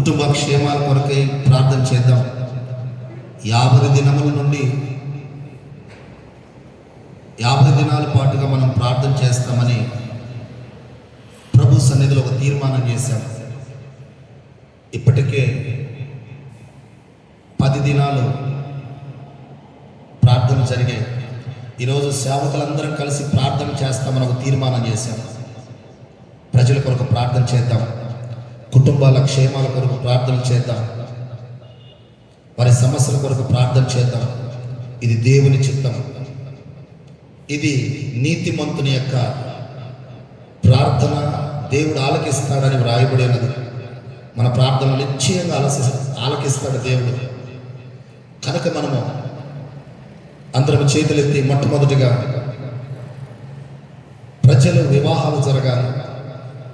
కుటుంబ క్షేమాల కొరకై ప్రార్థన చేద్దాం. 50 దినముల నుండి 50 దినాల పాటుగా మనం ప్రార్థన చేస్తామని ప్రభు సన్నిధిలో ఒక తీర్మానం చేశాం. ఇప్పటికే 10 దినాలు ప్రార్థన జరిగాయి. ఈరోజు సేవకులందరం కలిసి ప్రార్థన చేస్తామని ఒక తీర్మానం చేశాం. ప్రజల కొరకు ప్రార్థన చేద్దాం, కుటుంబాల క్షేమాల కొరకు ప్రార్థన చేద్దాం, వారి సమస్యల కొరకు ప్రార్థన చేద్దాం. ఇది దేవుని చిత్తం. ఇది నీతిమంతుని యొక్క ప్రార్థన దేవుడు ఆలకిస్తాడని వ్రాయబడి ఉన్నది. మన ప్రార్థనలు నిశ్చయంగా ఆలకిస్తాడు దేవుడు. కనుక మనము అందరం చేతులెత్తి మొట్టమొదటిగా ప్రజలు వివాహాలు జరగాలి,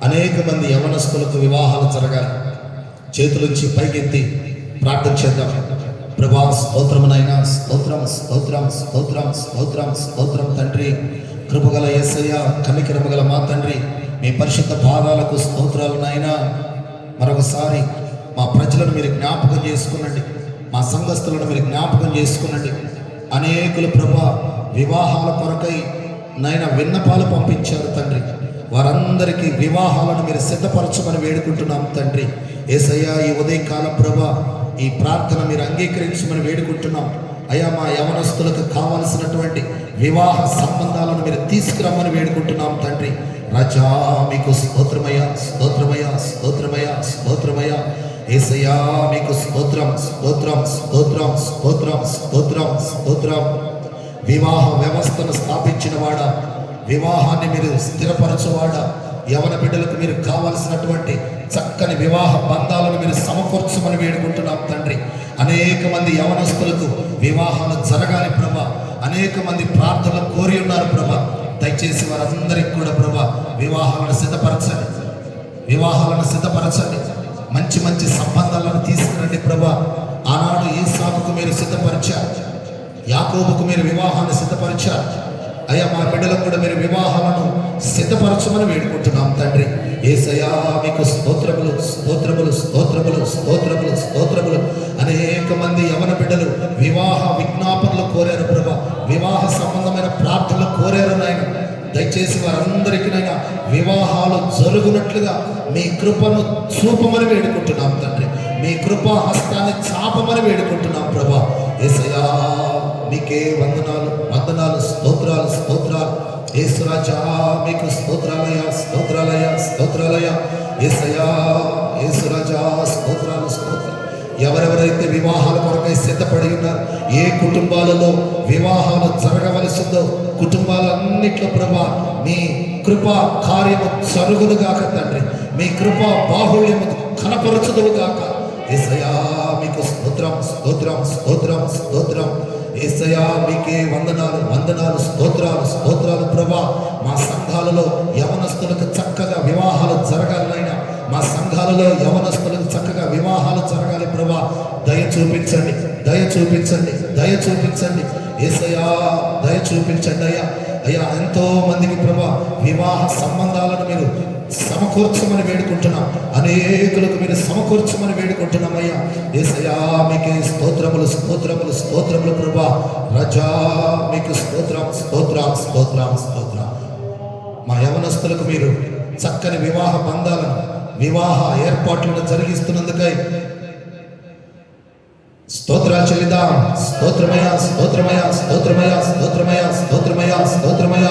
అనేక మంది యవనస్తులకు వివాహాలు జరగాలి. చేతులుంచి పైకెత్తి ప్రార్థన చేద్దాం. ప్రభా స్తోత్రమునైనా స్తోత్రం స్తోత్రం స్తోత్రం స్తోత్రం స్తోత్రం తండ్రి, కృపగల యేసయ్య, కనికరము గల మా తండ్రి, మీ పరిశుద్ధ పాదాలకు స్తోత్రాలు నాయనా. మరొకసారి మా ప్రజలను మీరు జ్ఞాపకం చేసుకునండి, మా సంఘస్థులను మీరు జ్ఞాపకం చేసుకునండి. అనేకులు ప్రభా వివాహాల కొరకై నాయన విన్నపాలు పంపించారు తండ్రి. వారందరికీ వివాహాలను మీరు సిద్ధపరచమని వేడుకుంటున్నాం తండ్రి. యేసయ్యా, ఈ ఉదయకాలం ప్రభా ఈ ప్రార్థన మీరు అంగీకరించమని వేడుకుంటున్నాం. అయ్యా, మా యవనస్తులకు కావలసినటువంటి వివాహ సంబంధాలను మీరు తీసుకురమ్మని వేడుకుంటున్నాం తండ్రి. రాజా మీకు స్తోత్రమయ స్తోత్రమయ స్తోత్రమయ స్తోత్రమయ. యేసయ్యా మీకు స్తోత్రం స్తోత్రం స్తోత్రం స్తోత్రం స్తోత్రం స్తోత్రం. వివాహ వ్యవస్థను స్థాపించిన వాడా, వివాహాన్ని మీరు స్థిరపరచువాడా, యవన బిడ్డలకు మీరు కావలసినటువంటి చక్కని వివాహ బంధాలను మీరు సమకూర్చమని వేడుకుంటున్నాం తండ్రి. అనేక మంది యవనస్తులకు వివాహాలు జరగాలి ప్రభా. అనేక మంది ప్రార్థనలు కోరి ఉన్నారు ప్రభా. దయచేసి వారందరికీ కూడా ప్రభా వివాహాలను సిద్ధపరచండి, వివాహాలను సిద్ధపరచండి. మంచి మంచి సంబంధాలను తీసుకురండి ప్రభా. ఆనాడు ఈసాకుకు మీరు సిద్ధపరిచారు, యాకోబుకు మీరు వివాహాన్ని సిద్ధపరిచారు. అయ్యా, మా బిడ్డలకు కూడా మీరు వివాహాలను సిద్ధపరచమని వేడుకుంటున్నాం తండ్రి. యేసయ్యా మీకు స్తోత్రములు స్తోత్రములు స్తోత్రములు స్తోత్రములు స్తోత్రములు. అనేక మంది యవన బిడ్డలు వివాహ విజ్ఞాపనలు కోరారు ప్రభా, వివాహ సంబంధమైన ప్రార్థనలు కోరారు నాయన. దయచేసి వారందరికీ నైనా వివాహాలు జరుగునట్లుగా మీ కృపను చూపమని వేడుకుంటున్నాం తండ్రి. మీ కృపా హస్తాన్ని చాపమని వేడుకుంటున్నాం ప్రభా. యేసయ్యా మీకే వందనాలు వందనాలు స్తోత్రాలు స్తోత్రాలు. యేసురాజా మీకు స్తోత్రాలయ స్తోత్రాలయ స్తోత్రాలయ. యేసయ్యా యేసురాజా స్తోత్రాలు స్తోత్రాలు. ఎవరెవరైతే వివాహాల కొరకై సిద్ధపడి ఉన్నారు, ఏ కుటుంబాలలో వివాహాలు జరగవలసిందో కుటుంబాలన్నిట్లో ప్రభా మీ కృపా కార్యము జరుగుదుగాక తండ్రి. మీ కృపా బాహుళ్యము కనపరచుదుగాక. యేసయ్యా మీకు స్తోత్రం స్తోత్రం స్తోత్రం స్తోత్రం. యేసయ్యా మీకే వందనాలు వందనాలు స్తోత్రాలు స్తోత్రాలు ప్రభా. మా సంఘాలలో యవనస్తులకు చక్కగా వివాహాలు జరగాలైనా, మా సంఘాలలో యవనస్తులకు చక్కగా వివాహాలు జరగాలి ప్రభా. దయ చూపించండి, దయ చూపించండి, దయ చూపించండి. యేసయ్యా దయ చూపించండి అయ్యా. అయ్యా, ఎంతో మందికి ప్రభా వివాహ సంబంధాలను మీరు సమకూర్చమని వేడుకుంటున్నాం. అనేకులకు మీరు సమకూర్చమని వేడుకుంటున్నాం అయ్యా. యేసయ్యా మీకే స్తోత్రములు స్తోత్రములు స్తోత్రములు ప్రభా. రాజా మీకు స్తోత్రం స్తోత్రం స్తోత్రం స్తోత్రం. మా యవనస్తులకు మీరు చక్కని వివాహ బంధాలను, వివాహ ఏర్పాట్లను జరిగిస్తున్నందుకై స్తోత్రాలు చెల్లిద్దాం. స్తోత్రమయ స్తోత్రమయ స్తోత్రమయ స్తోత్రమయ స్తోత్రమయ స్తోత్రమయ.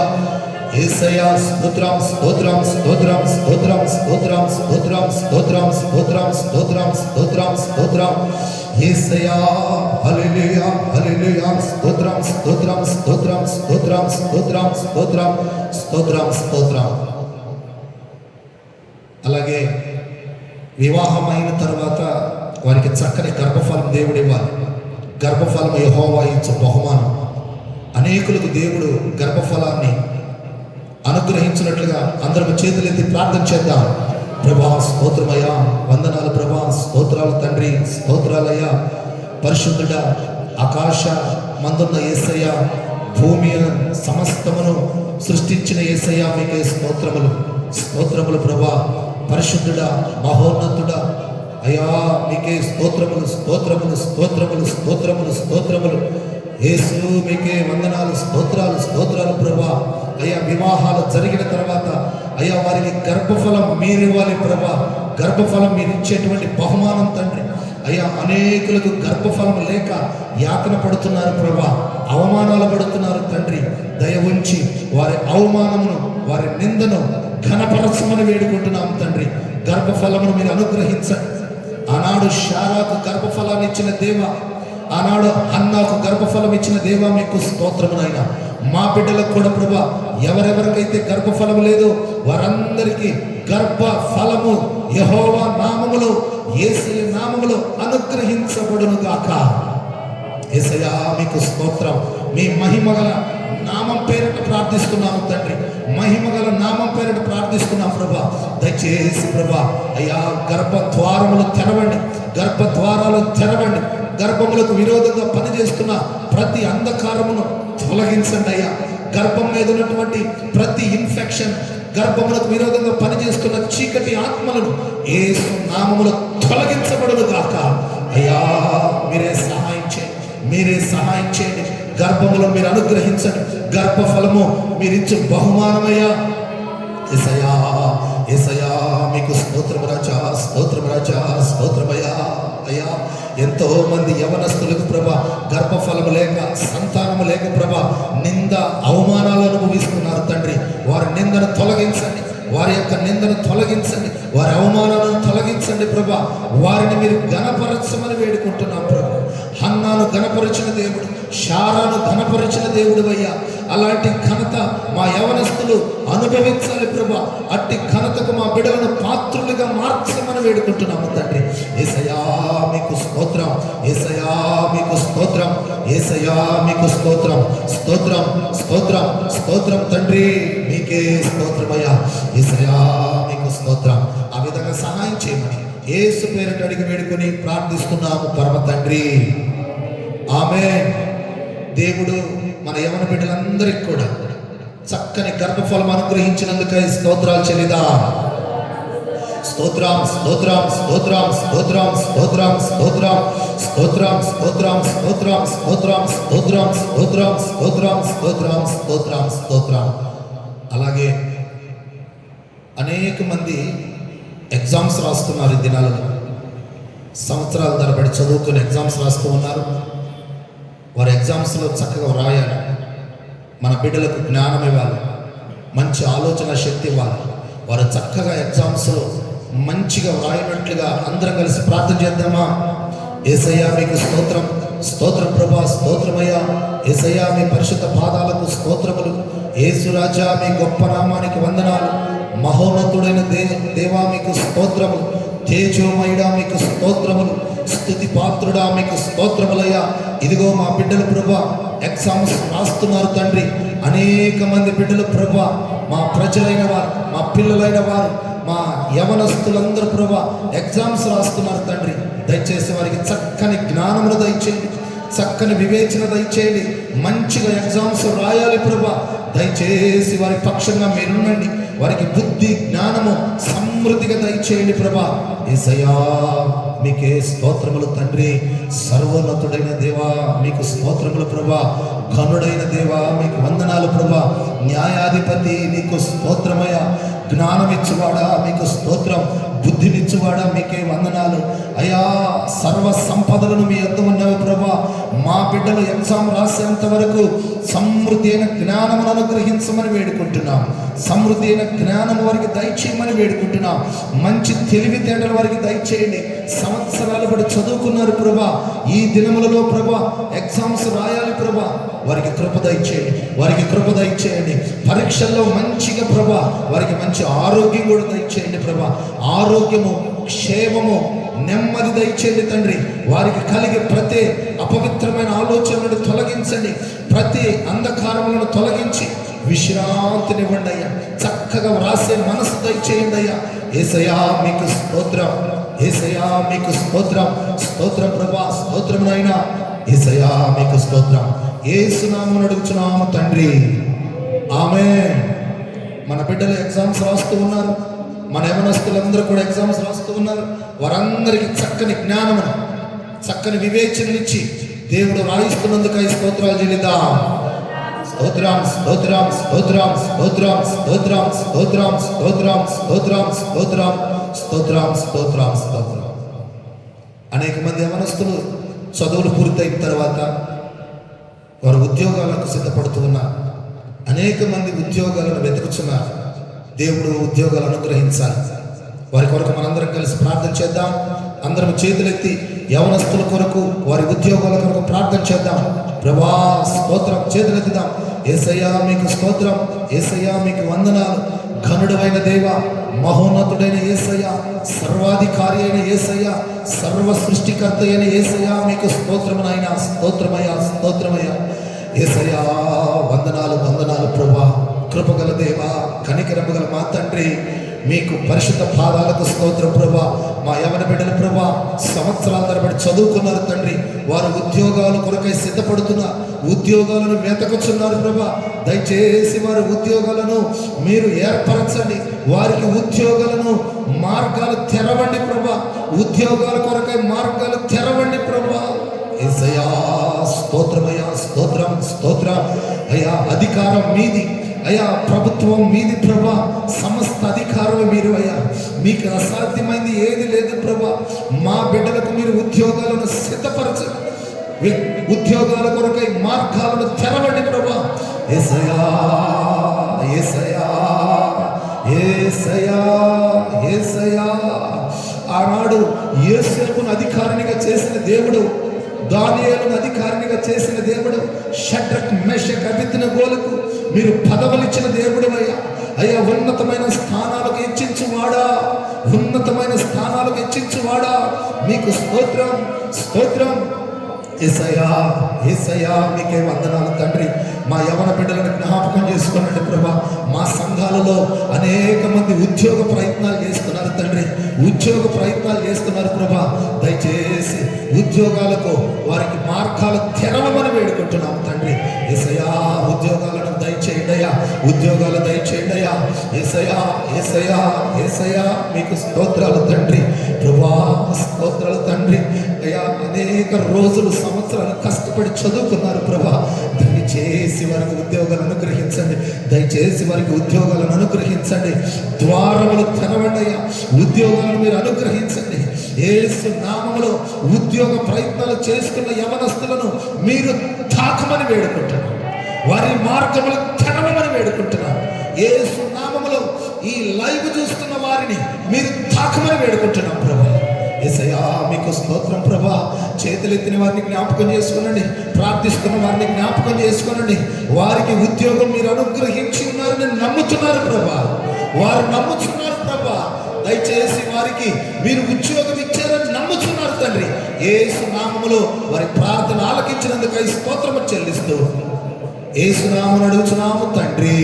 యేసయ్యా స్తోత్రం స్తోత్రం స్తోత్రం స్తోత్రం స్తోత్రం స్తోత్రం స్తోత్రం స్తోత్రం స్తోత్రం స్తోత్రం స్తోత్రం. యేసయ్యా హల్లెలూయా హల్లెలూయా. స్తోత్రం స్తోత్రం స్తోత్రం స్తోత్రం స్తోత్రం స్తోత్రం స్తోత్రం స్తోత్రం. అలాగే వివాహమైన తర్వాత వారికి చక్కని గర్భఫలం దేవుడు ఇవ్వాలి. గర్భఫలం యెహోవా ఇచ్చే బహుమానం. అనేకులకు దేవుడు గర్భఫలాన్ని అనుగ్రహించినట్లుగా అందరం చేతులెత్తి ప్రార్థన చేద్దాం. ప్రభా స్తోత్రమయ్యా, వందనాలు ప్రభా, స్తోత్రాలు తండ్రి, స్తోత్రాలయ్యా. పరిశుద్ధుడా, ఆకాశ మందున్న యేసయ్య, భూమి సమస్తమును సృష్టించిన యేసయ్య మీకే స్తోత్రములు స్తోత్రములు ప్రభా. పరిశుద్ధుడా, మహోన్నతుడా, అయ్యా మీకే స్తోత్రములు స్తోత్రములు స్తోత్రములు స్తోత్రములు స్తోత్రములు. యేసు మీకే వందనాలు, స్తోత్రాలు స్తోత్రాలు ప్రభా. అయ్యా వివాహాలు జరిగిన తర్వాత అయ్యా వారికి గర్భఫలం మీరివ్వాలి ప్రభా. గర్భఫలం మీరు ఇచ్చేటువంటి బహుమానం తండ్రి. అయ్యా అనేకులకు గర్భఫలం లేక యాతన పడుతున్నారు ప్రభా, అవమానాలు పడుతున్నారు తండ్రి. దయ ఉంచి వారి అవమానమును వారి నిందను ఘనపరచమని వేడుకుంటున్నాం తండ్రి. గర్భఫలమును మీరు అనుగ్రహించండి. ఆనాడు శారాకు గర్భఫలాన్ని ఇచ్చిన దేవ, ఆనాడు హన్నాకు గర్భఫలం ఇచ్చిన దేవ మీకు స్తోత్రమునైనా. మా బిడ్డలకు కూడా ప్రభా ఎవరెవరికైతే గర్భఫలం లేదో వారందరికీ గర్భఫలము యెహోవా నామములో యేసయ్య నామములో అనుగ్రహించబడును గాక. యేసయ్యా మీకు స్తోత్రం. మీ మహిమగల నామం పేరిట ప్రార్థిస్తున్నాము తండ్రి. మహిమగల నామం పేరిట ప్రార్థిస్తున్నాం ప్రభా. దయచేసి ప్రభా అయ్యా గర్భద్వారములు తెరవండి, గర్భద్వారాలు తెరవండి. గర్భములకు విరోధంగా పనిచేస్తున్న ప్రతి అంధకారమును తొలగించండి అయ్యా. గర్భం మీద ఉన్నటువంటి ప్రతి ఇన్ఫెక్షన్, గర్భములకు విరోధంగా పనిచేస్తున్న చీకటి ఆత్మలను యేసు నామములో తొలగించబడును గాక. అయ్యా మీరే సహాయం చేయండి, మీరే సహాయం చేయండి. గర్భములో మీరు అనుగ్రహించండి. గర్భఫలము మీరిచ్చు బహుమానమయ్యా. యేసయ్యా యేసయ్యా మీకు స్తోత్రము రాజా, స్తోత్రము రాజా, స్తోత్రమయ్యా. అయ్యా ఎంతో మంది యవనస్తులకు ప్రభా గర్భఫలము లేక సంతానము లేక ప్రభా నింద అవమానాలు అనుభవిస్తున్నారు తండ్రి. వారి నిందను తొలగించండి, వారి యొక్క నిందను తొలగించండి, వారి అవమానాలను తొలగించండి ప్రభా. వారిని మీరు ఘనపరచమని వేడుకుంటున్నాం ప్రభా. హన్నాను ఘనపరిచిన దేవుడు, శారాను ఘనపరిచిన దేవుడు అయ్యా. అలాంటి ఘనత మా యవనస్తులు అనుభవించాలి ప్రభా. అట్టి ఘనతకు మా బిడ్డలను పాత్రులుగా మార్చమని వేడుకుంటున్నాము తండ్రి. యేసయ్యా మీకు స్తోత్రం, యేసయ్యా మీకు స్తోత్రం, యేసయ్యా మీకు స్తోత్రం, స్తోత్రం స్తోత్రం స్తోత్రం తండ్రి. మీకే స్తోత్రమయ్యా. యేసయ్యా మీకు స్తోత్రం. ఆ విధంగా సహాయం చేయమని యేసు పేరిట అడిగి వేడుకొని ప్రార్థిస్తున్నాము పరమ తండ్రి. ఆమేన్. దేవుడు మన యవన బిడ్డలందరికీ కూడా చక్కని గర్భఫలం అనుగ్రహించినందుకై స్తోత్రాలు చెల్లిదా. స్తోత్రం స్తోత్రం స్తోత్రం స్తోత్రం స్తోత్రం స్తోత్రం స్తోత్రం స్తోత్రం స్తోత్రం స్తోత్రం స్తోత్రం స్తోత్రం స్తోత్రం స్తోత్రం స్తోత్రం స్తోత్రం. అలాగే అనేక మంది ఎగ్జామ్స్ రాస్తున్నారు ఈ దినాలలో. సంవత్సరాల తరబడి చదువుకుని ఎగ్జామ్స్ రాస్తూ ఉన్నారు. వారి ఎగ్జామ్స్లో చక్కగా వ్రాయాలి. మన బిడ్డలకు జ్ఞానం ఇవ్వాలి, మంచి ఆలోచన శక్తి ఇవ్వాలి. వారు చక్కగా ఎగ్జామ్స్లో మంచిగా వ్రాయినట్లుగా అందరం కలిసి ప్రార్థన చేద్దామా? యేసయ్యా మీకు స్తోత్రం, స్తోత్రం ప్రభా, స్తోత్రమయ్యా. యేసయ్యా మీ పరిశుద్ధ పాదాలకు స్తోత్రములు. యేసురాజా మీ గొప్ప నామానికి వందనాలు. మహోన్నతుడైన దేవా మీకు స్తోత్రములు. తేజోమయుడా మీకు స్తోత్రములు. స్తుతి పాత్రుడా మీకు స్తోత్రములయ్యా. ఇదిగో మా బిడ్డలు ప్రభా ఎగ్జామ్స్ రాస్తున్నారు తండ్రి. అనేక మంది బిడ్డలు ప్రభా, మా ప్రజలైన వారు, మా పిల్లలైన వారు, మా యవనస్తులందరూ ప్రభా ఎగ్జామ్స్ రాస్తున్నారు తండ్రి. దయచేసి వారికి చక్కని జ్ఞానమును దయచేయండి, చక్కని వివేచన దయచేయండి. మంచిగా ఎగ్జామ్స్ రాయాలి ప్రభా. దయచేసి వారి పక్షంగా మీరుండండి. వారికి బుద్ధి జ్ఞానము సమృద్ధిగా దయచేయండి ప్రభా. యేసయ్యా మీకే స్తోత్రములు తండ్రి. సర్వోన్నతుడైన దేవా మీకు స్తోత్రములు ప్రభా. ఘనుడైన దేవా మీకు వందనాలు ప్రభా. న్యాయాధిపతి మీకు స్తోత్రమయ. జ్ఞానమిచ్చువాడా మీకు స్తోత్రం. బుద్ధినిచ్చువాడా మీకే వందనాలు అయ్యా. సర్వ సంపదలను మీ యొద్ద ఉన్నవి ప్రభా. మా బిడ్డలు ఎగ్జామ్ రాసేంత వరకు సమృద్ధి అయిన జ్ఞానమును అనుగ్రహించమని వేడుకుంటున్నాం. సమృద్ధి అయిన జ్ఞానము వారికి దయచేయమని వేడుకుంటున్నాం. మంచి తెలివితేటలు వారికి దయచేయండి. సంవత్సరాలు బట్టి చదువుకున్నారు ప్రభా. ఈ దినములలో ప్రభా ఎగ్జామ్స్ రాయాలి ప్రభా. వారికి కృప దయచేయండి, వారికి కృప దయచేయండి. పరీక్షల్లో మంచిగా ప్రభా వారికి మంచి ఆరోగ్యం కూడా దయచేయండి ప్రభా. ఆరోగ్యము, క్షేమము, నెమ్మది దయచేయండి తండ్రి. వారికి కలిగే ప్రతి అపవిత్రమైన ఆలోచనలను తొలగించండి. ప్రతి అంధకారములను తొలగించి విశ్రాంతినివ్వండి అయ్యా. చక్కగా వ్రాసే మనసు దయచేయండి అయ్యా. యేసయ్యా మీకు స్తోత్రం, యేసయ్యా మీకు స్తోత్రం. స్తోత్రం ప్రభా, స్తోత్రం నాయనా. యేసయ్యా మీకు స్తోత్రం. యేసు నామమున అడుగుచున్నాము తండ్రి, ఆమేన్. మన బిడ్డలు ఎగ్జామ్స్ రాస్తూ ఉన్నారు. మన యవనస్తులందరూ కూడా ఎగ్జామ్స్ రాస్తూ ఉన్నారు. వారందరికీ చక్కని జ్ఞానమును, చక్కని వివేచననిచ్చి దేవుడు రాయిస్తున్నందుకై స్తోత్రాలు చెల్లిద్దాం. స్తోత్రం స్తోత్రం స్తోత్రం స్తోత్రం స్తోత్రం స్తోత్రం స్తోత్రం స్తోత్రం స్తోత్రం స్తోత్రం స్తోత్రం స్తోత్రం. అనేక మంది యవనస్తులు చదువులు పూర్తయిన తర్వాత వారు ఉద్యోగాలకు సిద్ధపడుతూ ఉన్నారు. అనేక మంది ఉద్యోగాలను వెతుకుతున్నారు. దేవుడు ఉద్యోగాలు అనుగ్రహించాలి. వారి కొరకు మనందరం కలిసి ప్రార్థన చేద్దాం. అందరం చేతులెత్తి యవనస్తుల కొరకు, వారి ఉద్యోగాల కొరకు ప్రార్థన చేద్దాం. ప్రభా స్తోత్రం. చేతులెత్తుదాం. యేసయ్యా మీకు స్తోత్రం, యేసయ్యా మీకు వందనాలు. ఘనుడైన దేవ, మహోన్నతుడైన యేసయ్యా, సర్వాధికారి అయిన యేసయ్యా, సర్వ సృష్టికర్త అయిన యేసయ్యా, మీకు స్తోత్రమునైనా. స్తోత్రమయ్యా, స్తోత్రమయ్యా. యేసయ్యా వందనాలు, వందనాలు ప్రభా. కృపగల దేవా, కనికరము గల మా తండ్రి, మీకు పరిశుద్ధ పాదాలకు స్తోత్రం ప్రభా. మా యవన బిడ్డలు ప్రభా సంవత్సరాల తరబడి చదువుకున్నారు తండ్రి. వారు ఉద్యోగాల కొరకై సిద్ధపడుతున్నారు, ఉద్యోగాలను వెతకుచున్నారు ప్రభా. దయచేసి వారి ఉద్యోగాలను మీరు ఏర్పరచండి. వారికి ఉద్యోగాలను మార్గాలు తెరవండి ప్రభా. ఉద్యోగాల కొరకై మార్గాలు తెరవండి ప్రభా. యేసయ్యా స్తోత్రమయ్యా, స్తోత్రం స్తోత్రం అయ్యా. అధికారం మీది అయ్యా, ప్రభుత్వం మీది ప్రభా. సమస్త అధికారం మీరు అయ్యా. మీకు అసాధ్యమైంది ఏది లేదు ప్రభా. మా బిడ్డలకు మీరు ఉద్యోగాలను సిద్ధపరచండి. ఉద్యోగాల కొరకై మార్గాలను తెరవండి ప్రభా. యేసయ్యా యేసయ్యా యేసయ్యా యేసయ్యా. ఆనాడు యోసేపును అధికారినిగా చేసిన దేవుడు, దానియేలును అధికారినిగా చేసిన దేవుడు, షడ్రక్ మెషక్ అబేద్నెగోలకు మీరు పదవులిచ్చిన దేవుడు అయ్యా. అయ్యా ఉన్నతమైన స్థానాలకు హెచ్చించువాడా, ఉన్నతమైన స్థానాలకు హెచ్చించువాడా, మీకు స్తోత్రం స్తోత్రం. యేసయ్యా యేసయ్యా మీకే వందనాలు తండ్రి. మా యవన బిడ్డలను జ్ఞాపకం చేసుకోనండి ప్రభా. మా సంఘాలలో అనేక మంది ఉద్యోగ ప్రయత్నాలు చేస్తున్నారు తండ్రి, ఉద్యోగ ప్రయత్నాలు చేస్తున్నారు ప్రభా. దయచేసి ఉద్యోగాలకు వారికి మార్గాలు తెరవమని వేడుకుంటున్నాం తండ్రి. యేసయ్యా ఉద్యోగాలను దయచేయండి అయ్యా, ఉద్యోగాలు దయచేయండి అయ్యా. యేసయ్యా యేసయ్యా యేసయ్యా మీకు స్తోత్రాలు తండ్రి. ప్రభా స్తోత్రాలు తండ్రి. అయ్యా అనేక రోజులు సంవత్సరాలు కష్టపడి చదువుకున్నారు ప్రభా. దయచేసి వారికి ఉద్యోగాలను అనుగ్రహించండి. దయచేసి వారికి ఉద్యోగాలను అనుగ్రహించండి. ద్వారములు తెరవండి అయ్యా. ఉద్యోగాలను మీరు అనుగ్రహించండి. యేసు నామములో ఉద్యోగ ప్రయత్నాలు చేసుకున్న యవనస్తులను మీరు తాకమని వేడుకుంటున్నారు. వారి మార్గములు తెరవమని వేడుకుంటున్నారు. యేసు నామములో ఈ లైవ్ చూస్తున్న వారిని మీరు తాకమని వేడుకుంటున్నాం ప్రభా. యేసయ్యా మీకు స్తోత్రం ప్రభా. చేతులెత్తిన వారిని జ్ఞాపకం చేసుకోనండి. ప్రార్థిస్తున్న వారిని జ్ఞాపకం చేసుకోనండి. వారికి ఉద్యోగం మీరు అనుగ్రహించి ఉన్నారని నమ్ముతున్నారు ప్రభా. వారు నమ్ముతున్నారు ప్రభా. దయచేసి వారికి మీరు ఉద్యోగం ఇచ్చారని నమ్ముతున్నారు తండ్రి. యేసు నామములో వారి ప్రార్థన ఆలకించినందుకై స్తోత్రము చెల్లిస్తూ యేసు నామమున అడుగుచున్నాము తండ్రి,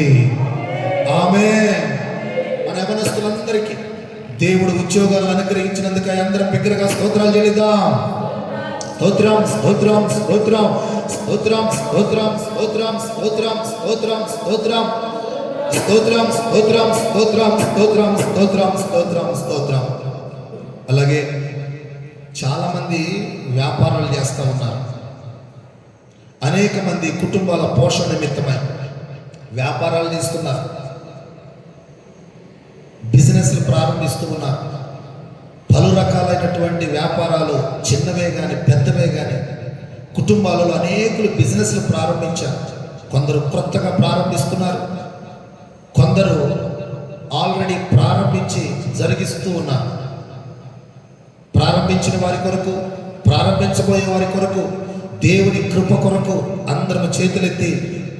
ఆమేన్. మన యవనస్తులందరికీ దేవుడు ఉద్యోగాలను అనుగ్రహించినందుకై అందరం బిగ్గరగా స్తోత్రాలు చెల్లిద్దాం. స్తోత్రం స్తోత్రం స్తోత్రం స్తోత్రం స్తోత్రం స్తోత్రం స్తోత్రం స్తోత్రం స్తోత్రం స్తోత్రం స్తోత్రం స్తోత్రం స్తోత్రం స్తోత్రం స్తోత్రం స్తోత్రం. అలాగే చాలామంది వ్యాపారాలు చేస్తూ ఉన్నారు. అనేక మంది కుటుంబాల పోషణ నిమిత్తమై వ్యాపారాలు చేస్తున్నారు, బిజినెస్లు ప్రారంభిస్తూ ఉన్నారు. పలు రకాలైనటువంటి వ్యాపారాలు, చిన్నవే కానీ పెద్దవే కానీ కుటుంబాలలో అనేకులు బిజినెస్లు ప్రారంభించారు. కొందరు కొత్తగా ప్రారంభిస్తున్నారు, కొందరు ఆల్రెడీ ప్రారంభించి జరిగిస్తూ ఉన్నారు. ప్రారంభించిన వారి కొరకు, ప్రారంభించబోయే వారి కొరకు, దేవుని కృప కొరకు అందరం చేతులెత్తి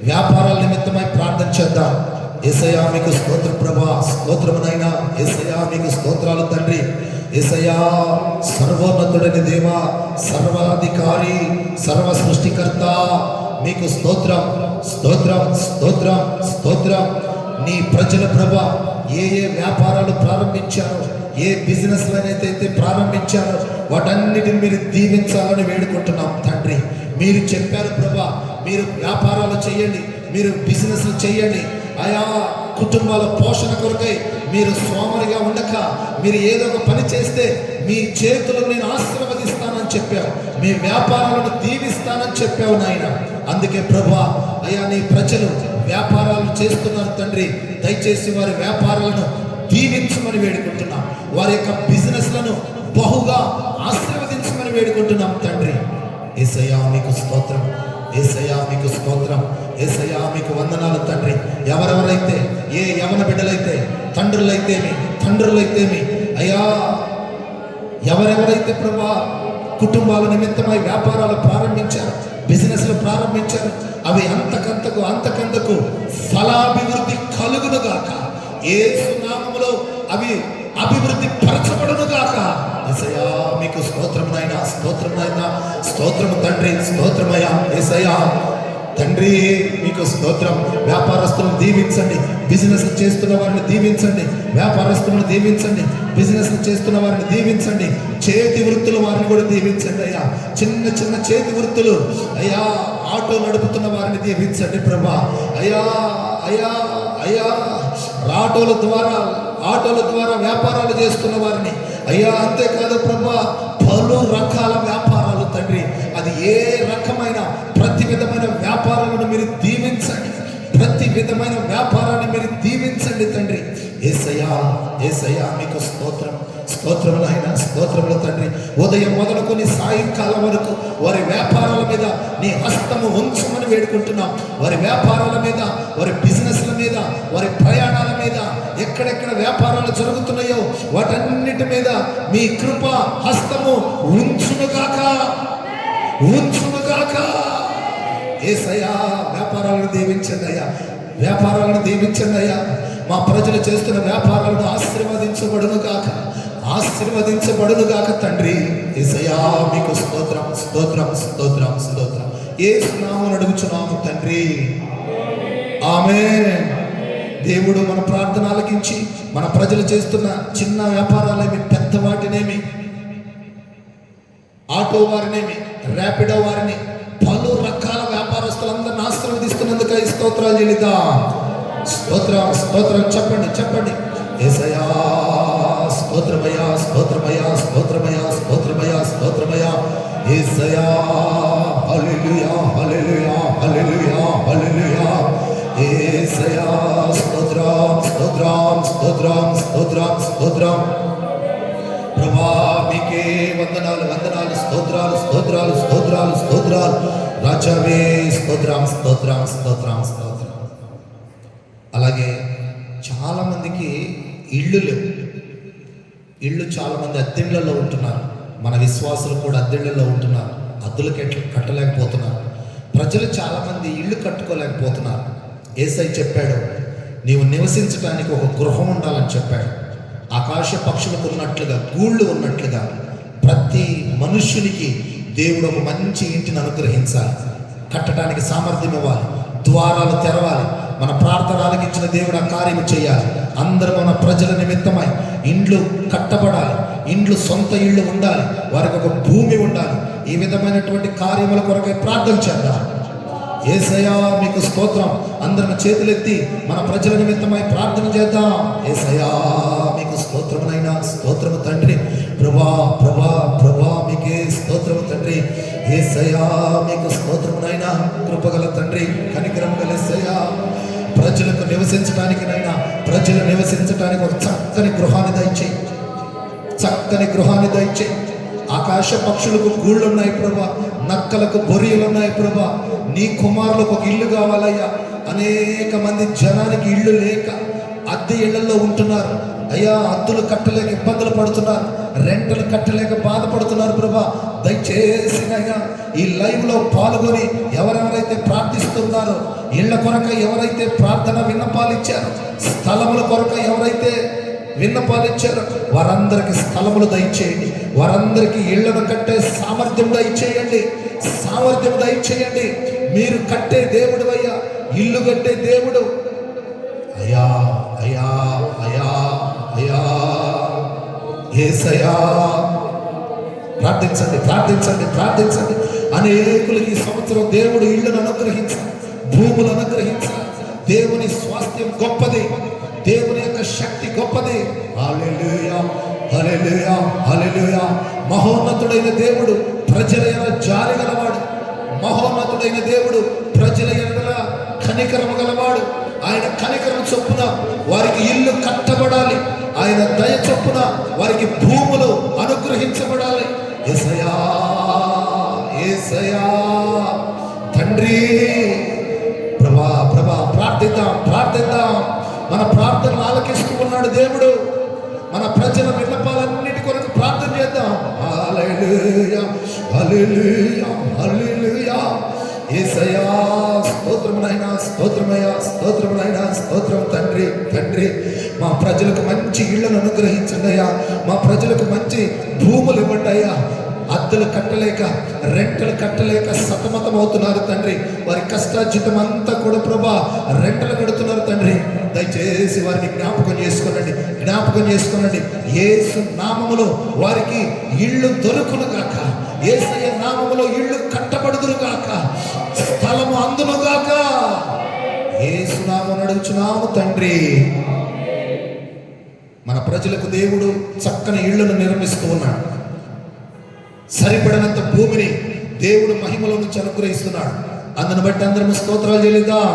వ్యాపారాల నిమిత్తమై ప్రార్థన చేద్దాం. యేసయ్యా మీకు స్తోత్రం ప్రభా. స్తోత్రమునైనా యేసయ్యా మీకు స్తోత్రాలు తండ్రి. యేసయ్యా సర్వోన్నతుడైన దేవా, సర్వాధికారి, సర్వ సృష్టికర్త, మీకు స్తోత్రం స్తోత్రం స్తోత్రం స్తోత్రం. నీ ప్రజల ప్రభా ఏ ఏ వ్యాపారాలు ప్రారంభించారో, ఏ బిజినెస్లనైతే ప్రారంభించారో వాటన్నిటిని మీరు దీవించాలని వేడుకుంటున్నాం తండ్రి. మీరు చెప్పారు ప్రభా, మీరు వ్యాపారాలు చేయండి, మీరు బిజినెస్లు చేయండి. ఆయా కుటుంబాల పోషణ కొరకై మీరు సోమరిగా ఉండక మీరు ఏదో ఒక పని చేస్తే మీ చేతులను నేను ఆశీర్వదిస్తానని చెప్పావు, మీ వ్యాపారాలను దీవిస్తానని చెప్పావు నాయన. అందుకే ప్రభువా అయ్యా నీ ప్రజలు వ్యాపారాలు చేస్తున్నారు తండ్రి, దయచేసి వారి వ్యాపారాలను దీవించమని వేడుకుంటున్నాం, వారి యొక్క బిజినెస్లను బహుగా ఆశీర్వదించమని వేడుకుంటున్నాం తండ్రి. యేసయ్యా మీకు స్తోత్రం, యేసయ్యా మీకు స్తోత్రం, యేసయ్యా మీకు వందనాలు తండ్రి. ఎవరెవరైతే ఏ యవన బిడ్డలైతే తండ్రులైతేమి అయ్యా ఎవరెవరైతే ప్రభా కుటుంబాల నిమిత్తమై వ్యాపారాలు ప్రారంభించారు, బిజినెస్లు ప్రారంభించారు, అవి అంతకంతకు ఫలాభివృద్ధి కలుగును గాక, యేసు నామములో అవి అభివృద్ధి పరచబడును గాక. యేసయ్యా మీకు స్తోత్రం నాయనా, స్తోత్రం నాయనా, స్తోత్రము తండ్రి, స్తోత్రమయ్యా. యేసయ్యా తండ్రి మీకు స్తోత్రం. వ్యాపారస్తులను దీవించండి, బిజినెస్ చేస్తున్న వారిని దీవించండి, వ్యాపారస్తులను దీవించండి, బిజినెస్ చేస్తున్న వారిని దీవించండి, చేతి వృత్తులు వారిని కూడా దీవించండి అయ్యా. చిన్న చేతి వృత్తులు అయ్యా, ఆటో నడుపుతున్న వారిని దీవించండి ప్రభా. అయ్యా అయ్యా అయ్యా ఆటోల ద్వారా వ్యాపారాలు చేస్తున్న వారిని అయ్యా, అంతేకాదు ప్రభా పలు రకాల వ్యాపారాలు తండ్రి, అది ఏ రకమైన ప్రతి విధమైన వ్యాపారాలను మీరు దీవించండి, ప్రతి విధమైన వ్యాపారాన్ని మీరు దీవించండి తండ్రి. యేసయ్యా యేసయ్యా మీకు స్తోత్రం, స్తోత్రములు ఆయన, స్తోత్రములు తండ్రి. ఉదయం మొదలుకొని సాయంకాలం వరకు వారి వ్యాపారాల మీద నీ హస్తము ఉంచమని వేడుకుంటున్నాం. వారి వ్యాపారాల మీద, వారి బిజినెస్ల మీద, వారి ప్రయాణాల మీద, ఎక్కడెక్కడ వ్యాపారాలు జరుగుతున్నాయో వాటన్నిటి మీద మీ కృప హస్తము ఉంచునుగాక. యేసయ్యా వ్యాపారాలను దీవించండి అయ్యా, వ్యాపారాలను దీవించండి అయ్యా. మా ప్రజలు చేస్తున్న వ్యాపారాలను ఆశీర్వదించబడును గాక తండ్రి. యేసయ్యా మీకు స్తోత్రం, స్తోత్రం, స్తోత్రం, స్తోత్రం. యేసు నామమున అడుగుచున్నాము తండ్రి, ఆమేన్. దేవుడు మన ప్రార్థన ఆలకించి మన ప్రజలు చేస్తున్న చిన్న వ్యాపారాలేమి, పెద్ద వాటినేమి, ఆటో వారినేమి, ర్యాపిడో వారిని, పలు రకాల వ్యాపారస్తులందరిని ఆశీర్వదిస్తున్నందుకు ఈ స్తోత్రాలు చెల్లిద్దాం. స్తోత్రం, స్తోత్రం చెప్పండి. యేసయ్యా స్తోత్రమయ్యా, స్తోత్రమయ్యా, స్తోత్రమయ్యా, స్తోత్రమయ్యా, స్తోత్రమయ్యా. యేసయ్యా హల్లెలూయా, హల్లెలూయా, హల్లెలూయా, హల్లెలూయా. యేసయ్యా స్తోత్రం, స్తోత్రం, స్తోత్రం, స్తోత్రం, స్తోత్రం. ప్రభా మీకే వందనాలు, స్తోత్రాలు, స్తోత్రాలు, స్తోత్రాలు, స్తోత్రాలు. రాజావే స్తోత్రం, స్తోత్రం, స్తోత్రం, స్తోత్రం. అలాగే చాలామందికి ఇళ్ళు లేవు. ఇళ్ళు చాలామంది అద్దెళ్లలో ఉంటున్నారు. మన విశ్వాసులు కూడా అద్దెళ్లలో ఉంటున్నారు, అద్దెలు కట్టలేకపోతున్నారు. ప్రజలు చాలామంది ఇళ్ళు కట్టుకోలేకపోతున్నారు. యేసయ్య చెప్పాడు, నీవు నివసించడానికి ఒక గృహం ఉండాలని చెప్పాడు. ఆకాశ పక్షులకు ఉన్నట్లుగా, గూళ్ళు ఉన్నట్లుగా ప్రతి మనుష్యునికి దేవుడు ఒక మంచి ఇంటిని అనుగ్రహించాలి, కట్టడానికి సామర్థ్యం ఇవ్వాలి, ద్వారాలు తెరవాలి. మన ప్రార్థన ఆలకించిన దేవుడు ఆ కార్యం చేయాలి. అందరూ మన ప్రజల నిమిత్తమై ఇండ్లు కట్టబడాలి, ఇండ్లు సొంత ఇళ్ళు ఉండాలి, వారికి ఒక భూమి ఉండాలి. ఈ విధమైనటువంటి కార్యముల కొరకై ప్రార్థన చేద్దాం. యేసయ్యా మీకు స్తోత్రం. అందరం చేతులెత్తి మన ప్రజల నిమిత్తమై ప్రార్థన చేద్దాం. యేసయ్యా మీకు స్తోత్రమునైనా, స్తోత్రము తండ్రి. ప్రభా ప్రభా ప్రభా మీకే స్తోత్రము తండ్రి. యేసయ్యా మీకు స్తోత్రమునైనా, కృపగల తండ్రి, కనికరము గల యేసయ్యా. ప్రజలకు నివసించడానికినైనా, ప్రజలు నివసించడానికి ఒక చక్కని గృహాన్ని దయచేయి, చక్కని గృహాన్ని దయచేయి. ఆకాశ పక్షులకు గూళ్ళు ఉన్నాయి ప్రభా, నక్కలకు బొరియలు ఉన్నాయి ప్రభా. నీ కుమారులకు ఒక ఇల్లు కావాలయ్యా. అనేక మంది జనానికి ఇళ్ళు లేక అద్దె ఇళ్లలో ఉంటున్నారు అయ్యా. అద్దెలు కట్టలేక ఇబ్బందులు పడుతున్నారు, రెంటలు కట్టలేక బాధపడుతున్నారు ప్రభా. దయచేసి అయ్యా ఈ లైవ్లో పాల్గొని ఎవరెవరైతే ప్రార్థిస్తున్నారో, ఇళ్ల కొరక ఎవరైతే ప్రార్థన విన్నపాలు ఇచ్చారో, స్థలముల కొరక ఎవరైతే విన్నపాలు ఇచ్చారో వారందరికీ స్థలములు దయచేయండి, వారందరికీ ఇళ్లను కట్టే సామర్థ్యం దయచేయండి, సామర్థ్యం దయచేయండి. మీరు కట్టే దేవుడు అయ్యా, ఇల్లు కట్టే దేవుడు అయ్యా, అయ్యా, అయ్యా, అయ్యా. యేసయ్యా ప్రార్థించండి, ప్రార్థించండి, ప్రార్థించండి. అనేకులకి ఈ సంవత్సరం దేవుడు ఇళ్లను అనుగ్రహించాలి, భూములు అనుగ్రహించాలి, దేవుని స్వాస్థ్యం గొప్పది, దేవుని యొక్క శక్తి గొప్పది. హల్లెలూయా, హల్లెలూయా, హల్లెలూయా. మహోన్నతుడైన దేవుడు ప్రజల ఎడల జాలి గలవాడు. మహోన్నతుడైన దేవుడు ప్రజల ఎడల కనికరము గలవాడు. ఆయన కనికరం చొప్పున వారికి ఇల్లు కట్టబడాలి. ఆయన దయ చొప్పున వారికి భూములు అనుగ్రహించబడాలి. యేసయ్యా, యేసయ్యా తండ్రి, ప్రభా ప్రభా ప్రార్థిద్దాం, ప్రార్థిద్దాం. మన ప్రార్థనలు ఆలకిస్తూ ఉన్నాడు దేవుడు. మన ప్రజల విన్నపాలన్నిటి కొరకు ప్రార్థన చేద్దాం. హల్లెలూయా, హల్లెలూయా, హల్లెలూయా. యేసయ్యా స్తోత్రము నాయనా, స్తోత్రమయ్యా, స్తోత్రము నాయనా, స్తోత్రం తండ్రి. తండ్రి, మా ప్రజలకు మంచి ఇళ్లను అనుగ్రహించండి అయ్యా. మా ప్రజలకు మంచి భూములు ఇవ్వండి అయ్యా. అద్దెలు కట్టలేక, రెంటలు కట్టలేక సతమతం అవుతున్నారు తండ్రి. వారి కష్టార్జితం అంతా కూడా ప్రభా రెంటలు కడుతున్నారు తండ్రి. దయచేసి వారిని జ్ఞాపకం చేసుకోనండి, జ్ఞాపకం చేసుకోనండి. యేసు నామములో వారికి ఇళ్ళు దొరుకును గాక, యేసయ్య నామములో ఇళ్ళు కట్టబడుదురు గాక, స్థలము అందును గాక. యేసు నామమున అడుగుచున్నాము తండ్రి. మన ప్రజలకు దేవుడు చక్కని ఇళ్లను నిర్మిస్తూ ఉన్నాడు. సరిపడినంత భూమిని దేవుడు మహిమలో నుంచి అనుగ్రహిస్తున్నాడు. అందును బట్టి అందరం స్తోత్రాలు చెల్లిద్దాం.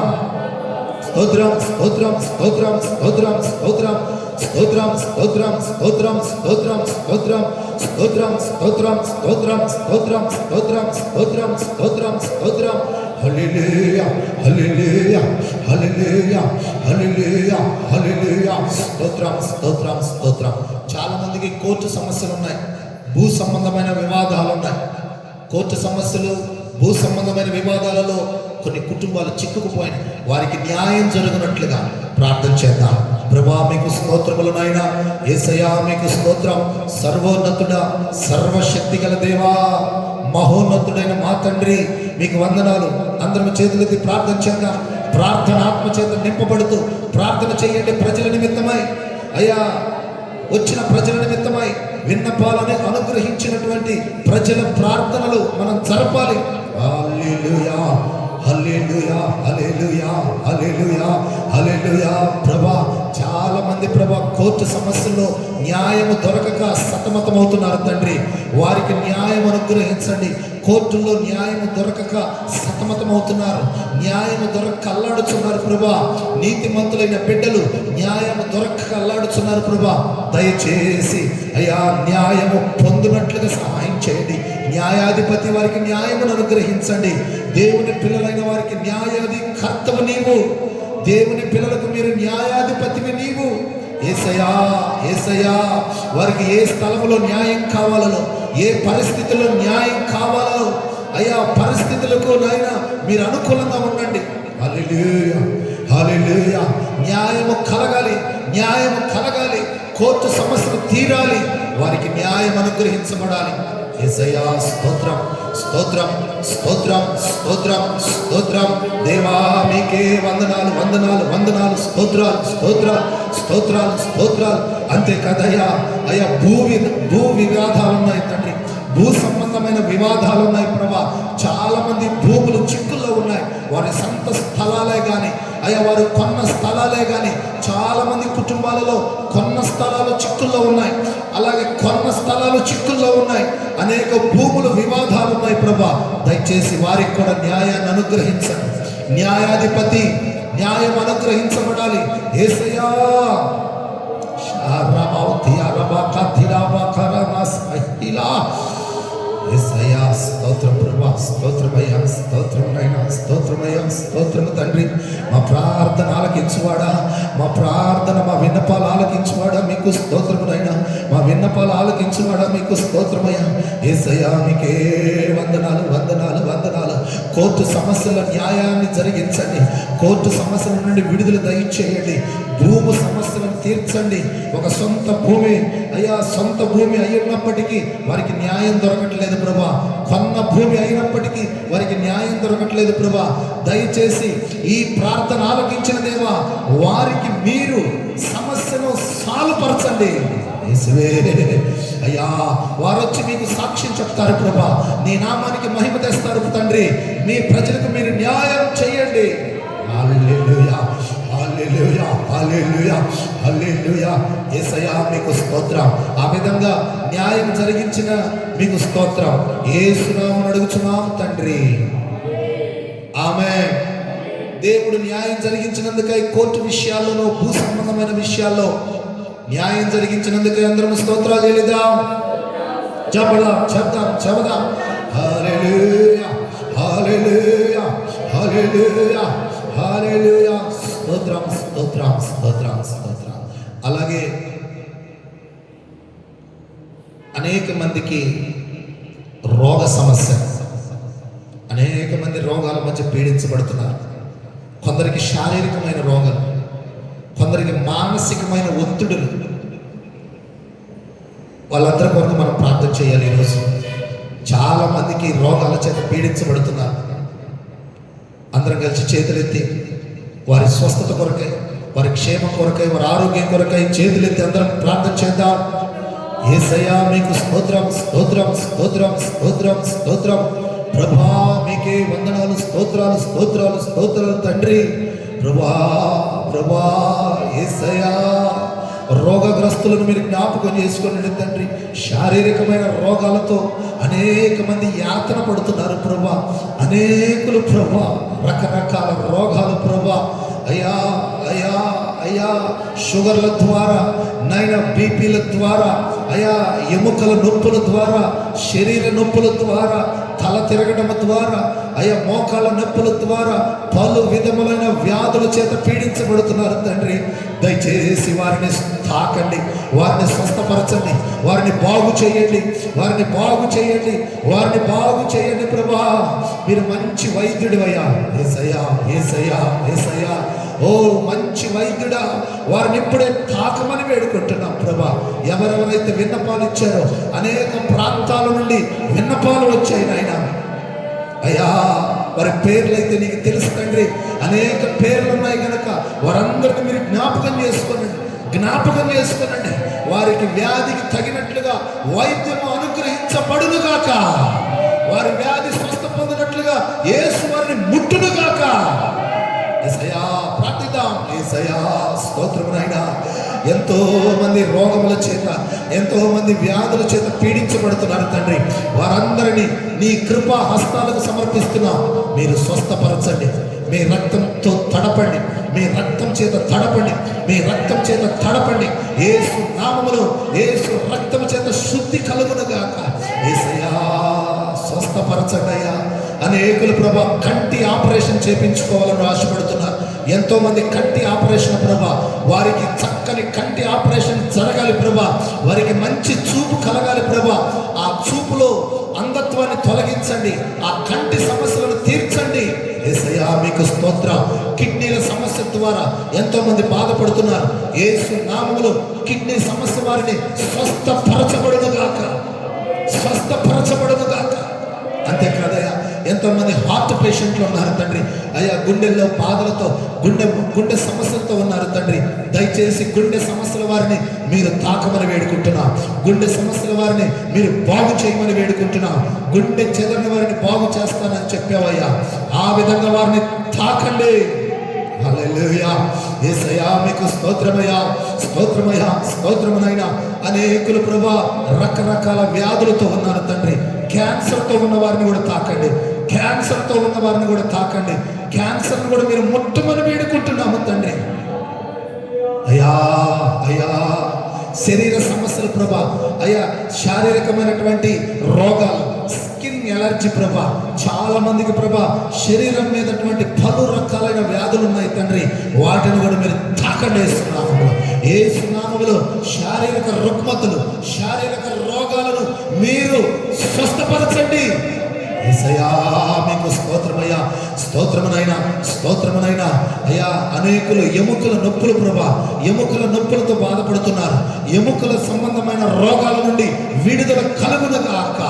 స్తోత్రం, స్తోత్రం, స్తోత్రం, స్తోత్రం, స్తోత్రం, స్తోత్రం, స్తోత్రం, స్తోత్రం, స్తోత్రం, స్తోత్రం, స్తోత్రం, స్తోత్రం, స్తోత్రం, స్తోత్రం, స్తోత్రం, స్తోత్రం, స్తోత్రం, స్తోత్రం. హల్లెలూయా, హల్లెలూయా, హల్లెలూయా, హల్లెలూయా, హల్లెలూయా. స్తోత్రం, స్తోత్రం, స్తోత్రం. చాలా మందికి కోర్టు సమస్యలు ఉన్నాయి, భూ సంబంధమైన వివాదాలు ఉన్నాయి. కోర్టు సమస్యలు, భూ సంబంధమైన వివాదాలలో కొన్ని కుటుంబాలు చిక్కుకుపోయినాయి. వారికి న్యాయం జరుగునట్లుగా ప్రార్థన చేద్దాం. ప్రభా మీకు స్తోత్రములు నాయనా. యేసయ్యా మీకు స్తోత్రం. సర్వోన్నతుడా, సర్వశక్తి గల దేవా, మహోన్నతుడైన మా తండ్రి మీకు వందనాలు. అందరం చేతులెత్తి ప్రార్థన చేద్దాం. ప్రార్థన ఆత్మ చేత నింపబడుతూ ప్రార్థన చేయండి. ప్రజల నిమిత్తమై అయ్యా, వచ్చిన ప్రజల నిమిత్తమై విన్నపాలని అనుగ్రహించినటువంటి ప్రజల ప్రార్థనలు మనం జరపాలి. హల్లెలూయా, హల్లెలూయా, హల్లెలూయా, హల్లెలూయా, హల్లెలూయా. ప్రభా చాలా మంది ప్రభా కోర్టు సమస్యల్లో న్యాయము దొరకక సతమతమవుతున్నారు తండ్రి. వారికి న్యాయం అనుగ్రహించండి. కోర్టుల్లో న్యాయము దొరకక సతమతమవుతున్నారు, న్యాయము దొరక్క అల్లాడుచున్నారు ప్రభా. నీతిమంతులైన బిడ్డలు న్యాయము దొరక్క అల్లాడుచున్నారు ప్రభా. దయచేసి అయ్యా న్యాయము పొందినట్లుగా సహాయం చేయండి. న్యాయాధిపతి వారికి న్యాయమును అనుగ్రహించండి. దేవుని పిల్లలైన వారికి న్యాయాధికర్తవు నీవు. దేవుని పిల్లలకు మీరు న్యాయాధిపతివి నీవు. యేసయ్యా, యేసయ్యా వారికి ఏ స్థలంలో న్యాయం కావాలో, ఏ పరిస్థితుల్లో న్యాయం కావాలో అయ్యా పరిస్థితులకు నాయన మీరు అనుకూలంగా ఉండండి. హల్లెలూయా, హల్లెలూయా. న్యాయము కలగాలి, న్యాయము కలగాలి. కోర్టు సమస్యలు తీరాలి, వారికి న్యాయం అనుగ్రహించబడాలి. యేసయ్యా స్తోత్రం, స్తోత్రం, స్తోత్రం, స్తోత్రం, స్తోత్రం. దేవా మీకే వందనాలు, వందనాలు, వందనాలు. స్తోత్రాలు, స్తోత్రాలు, స్తోత్రాలు, స్తోత్రాలు. అంతేకాదయ్యా అయ్యా భూ వివాదాలు ఉన్నాయి తండ్రి. భూ సంబంధమైన వివాదాలు ఉన్నాయి ప్రభా. చాలా మంది భూములు చిక్కుల్లో ఉన్నాయి. వారి సొంత స్థలాలే కానీ అయ్యా వారు కొన్న స్థలాలే కానీ చాలా మంది కుటుంబాలలో కొన్న స్థలాలు చిక్కుల్లో ఉన్నాయి. అలాగే కొన్న స్థలాలు చిక్కుల్లో ఉన్నాయి. అనేక భూములు వివాదాలు ఉన్నాయి ప్రభా. దయచేసి వారికి కూడా న్యాయాన్ని అనుగ్రహించండి. న్యాయాధిపతి న్యాయం అనుగ్రహించబడాలి. యేసయ్యా యేసయ్యా స్తోత్రం ప్రభా, స్తోత్రమయ్యా, స్తోత్రమునైనా, స్తోత్రమయ్యా, స్తోత్రము తండ్రి. మా ప్రార్థన ఆలకించువాడా, మా ప్రార్థన మా విన్నపాలు ఆలకించువాడా మీకు స్తోత్రమునైనా. మా విన్నపాలు ఆలకించువాడా మీకు స్తోత్రమయ్యా. యేసయ్యా మీకే వందనాలు, వందనాలు, వందనాలు. కోర్టు సమస్యల న్యాయాన్ని జరిగించండి. కోర్టు సమస్యల నుండి విడుదల దయచేయండి. భూమి సమస్యలను తీర్చండి. ఒక సొంత భూమి అయ్యా, సొంత భూమి అయినప్పటికీ వారికి న్యాయం దొరకట్లేదు ప్రభా. కొన్న భూమి అయినప్పటికీ వారికి న్యాయం దొరకట్లేదు ప్రభా. దయచేసి ఈ ప్రార్థన ఆలకించిన దేవా వారికి మీరు సమస్యను సాల్వపరచండి. అయ్యా వారు వచ్చి మీకు సాక్ష్యం చెప్తారు ప్రభా. నీ నామానికి మహిమ తెస్తారు తండ్రి. మీ ప్రజలకు మీరు న్యాయం చేయండి. హల్లెలూయా. హల్లెలూయా, హల్లెలూయా, హల్లెలూయా. యేసయ్యా మీకు స్తోత్రం. ఆ విధంగా న్యాయం జరిగించిన మీకు స్తోత్రం. యేసు నామమున అడుగుచున్నాం తండ్రి, ఆమేన్. దేవుడు న్యాయం జరిగించినందుకై కోర్టు విషయాల్లో, భూ సంబంధమైన విషయాల్లో న్యాయం జరిగించినందుకై అందరం స్తోత్రాలు చెల్లిద్దాం. చెబుదాం. హల్లెలూయా, హల్లెలూయా, హల్లెలూయా, హల్లెలూయా. స్తోత్రం, స్తోత్రం, స్తోత్రం, స్తోత్రం. అలాగే అనేక మందికి రోగ సమస్య, అనేక మంది రోగాల మధ్య పీడించబడుతున్నారు. కొందరికి శారీరకమైన రోగాలు, కొందరికి మానసికమైన ఒత్తిడులు. వాళ్ళందరి కొరకు మనం ప్రార్థన చేయాలి. ఈరోజు చాలా మందికి రోగాల చేత పీడించబడుతున్నారు. అందరం కలిసి చేతులెత్తి వారి స్వస్థత కొరకై, వారి క్షేమం కొరకై, వారి ఆరోగ్యం కొరకై చేతులెత్తి అందరం ప్రార్థన చేద్దాం. యేసయ్యా మీకు స్తోత్రం, స్తోత్రం, స్తోత్రం, స్తోత్రం, స్తోత్రం. ప్రభా మీకే వందనాలు, స్తోత్రాలు, స్తోత్రాలు, స్తోత్రాలు తండ్రి. ప్రభా యేసయ్యా రోగగ్రస్తులను మీరు జ్ఞాపకం చేసుకోండి తండ్రి. శారీరకమైన రోగాలతో అనేక మంది యాతన పడుతున్నారు ప్రభా. అనేకులు ప్రభా, రకరకాల రోగాలు ప్రభా. అయ్యా అయ్యా అయ్యా, షుగర్ల ద్వారా నైనా, బీపీల ద్వారా అయ్యా, ఎముకల నొప్పుల ద్వారా, శరీర నొప్పుల ద్వారా, తల తిరగడం ద్వారా అయ్యా, మోకాళ్ళ నొప్పుల ద్వారా పలు విధములైన వ్యాధుల చేత పీడించబడుతున్నారు తండ్రి. దయచేసి వారిని తాకండి, వారిని స్వస్థపరచండి, వారిని బాగు చేయండి, వారిని బాగు చేయండి, వారిని బాగు చేయండి ప్రభా. మీరు మంచి వైద్యుడు అయ్యా. యేసయ్యా, యేసయ్యా, యేసయ్యా, ఓ మంచి వైద్యుడా, వారిని ఇప్పుడే తాకమని వేడుకుంటున్నాం ప్రభా. ఎవరెవరైతే విన్నపాలు ఇచ్చారో అనేక ప్రాంతాల నుండి విన్నపాలు వచ్చాయి నాయన. అయ్యా వారి పేర్లు అయితే నీకు తెలుసు తండ్రి. అనేక పేర్లు ఉన్నాయి కనుక వారందరికీ మీరు జ్ఞాపకం చేసుకోనండి. వారికి వ్యాధికి తగినట్లుగా వైద్యము అనుగ్రహించబడును గాక. వారి వ్యాధి స్వస్థ పొందినట్లుగా యేసు వారిని ముట్టును గాక. యేసయ్యా ప్రార్థిద్దాం. యేసయ్యా స్తోత్రం నాయనా. ఎంతో మంది రోగముల చేత, ఎంతో మంది వ్యాధుల చేత పీడించబడుతున్నారు తండ్రి. వారందరినీ నీ కృపా హస్తాలకు సమర్పిస్తున్నాం. మీరు స్వస్థపరచండి. మీ రక్తంతో తడపండి, మీ రక్తం చేత తడపండి, మీ రక్తం చేత తడపండి. యేసు నామములో, యేసు రక్తం చేత శుద్ధి కలుగునుగాక. యేసయ్యా స్వస్థపరచండి అయ్యా. అనేకులు ప్రభా కంటి ఆపరేషన్ చేయించుకోవాలని ఆశపడుతున్నారు. ఎంతో మంది కంటి ఆపరేషన్ ప్రభా, వారికి చక్కని కంటి ఆపరేషన్ జరగాలి ప్రభా. వారికి మంచి చూపు కలగాలి ప్రభా. ఆ చూపులో అంధత్వాన్ని తొలగించండి, ఆ కంటి సమస్యలను తీర్చండి. యేసయ్యా మీకు స్తోత్రం. కిడ్నీల సమస్య ద్వారా ఎంతో మంది బాధపడుతున్నారు. యేసు నామములో కిడ్నీ సమస్య వారిని స్వస్థపరచబడును గాక, స్వస్థపరచబడును గాక. అంతేకాదయ్యా, ఎంతో మంది హార్ట్ పేషెంట్లు ఉన్నారు తండ్రి. అయ్యా గుండెల్లో బాధలతో, గుండె సమస్యలతో ఉన్నారు తండ్రి. దయచేసి గుండె సమస్యల వారిని మీరు తాకమని వేడుకుంటున్నాం. గుండె సమస్యల వారిని మీరు బాగు చేయమని వేడుకుంటున్నాం. గుండె చెదరిన వారిని బాగు చేస్తానని చెప్పావయ్యా. ఆ విధంగా వారిని తాకండి. హల్లెలూయా. యేసయ్యా మీకు స్తోత్రమయ్యా, స్తోత్రమయ్యా, స్తోత్రమునైనా. అనేకులు ప్రభా రకరకాల వ్యాధులతో ఉన్నారు తండ్రి. క్యాన్సర్తో ఉన్న వారిని కూడా తాకండి, క్యాన్సర్తో ఉన్న వారిని కూడా తాకండి. క్యాన్సర్ని కూడా మీరు ముట్టమని వేడుకుంటున్నాము తండ్రి. అయ్యా అయ్యా, శరీర సమస్యలు ప్రభా, అయ్యా శారీరకమైనటువంటి రోగాలు, స్కిన్ ఎలర్జీ ప్రభా, చాలా మందికి ప్రభా శరీరం మీదటువంటి పలు రకాలైన వ్యాధులు ఉన్నాయి తండ్రి. వాటిని కూడా మీరు తాకండి యేసునామములో. యేసునామములో శారీరక రుగ్మతలు, శారీరక రోగాలను మీరు స్వస్థపరచండి. యేసయ్యా మీకు స్తోత్రమయ్యా, స్తోత్రమునైనా, స్తోత్రమునైనా. అయ్యా అనేకులు ఎముకల నొప్పులు ప్రభా, ఎముకల నొప్పులతో బాధపడుతున్నారు. ఎముకల సంబంధమైన రోగాల నుండి విడుదల కలుగును గాక.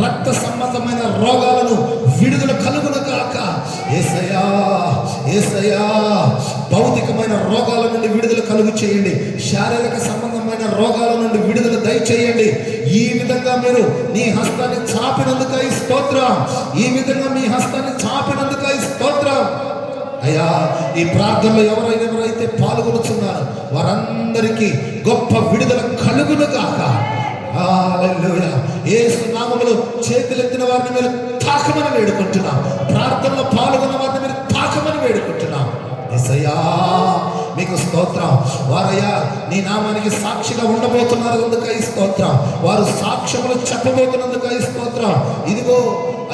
రక్త సంబంధమైన రోగాలను విడుదల కలుగును గాక. యేసయ్యా, యేసయ్యా భౌతికమైన రోగాల నుండి విడుదల కలుగు చేయండి. శారీరక సంబంధమైన రోగాల నుండి విడుదల దయచేయండి. ఈ విధంగా మీరు నీ హస్తాన్ని చాపినందుకై స్తోత్రం. ఈ విధంగా మీ హస్తాన్ని చాపినందుకై స్తోత్రం. అయ్యా ఈ ప్రార్థనలో ఎవరైతే పాల్గొనుచున్నారో వారందరికీ గొప్ప విడుదల కలుగును గాక. హల్లెలూయా. యేసు నామములో చేతులెత్తిన వారిని మీరు తాకమని వేడుకుంటున్నాం. ప్రార్థనలో పాల్గొన్న వారిని మీరు తాకమని వేడుకుంటున్నాం. యేసయ్యా మీకు స్తోత్రం. వారయ్యా నీ నామానికి సాక్షిగా ఉండబోతున్నారు అందుకై స్తోత్రం. వారు సాక్ష్యములు చెప్పబోతున్నందుకై స్తోత్రం. ఇదిగో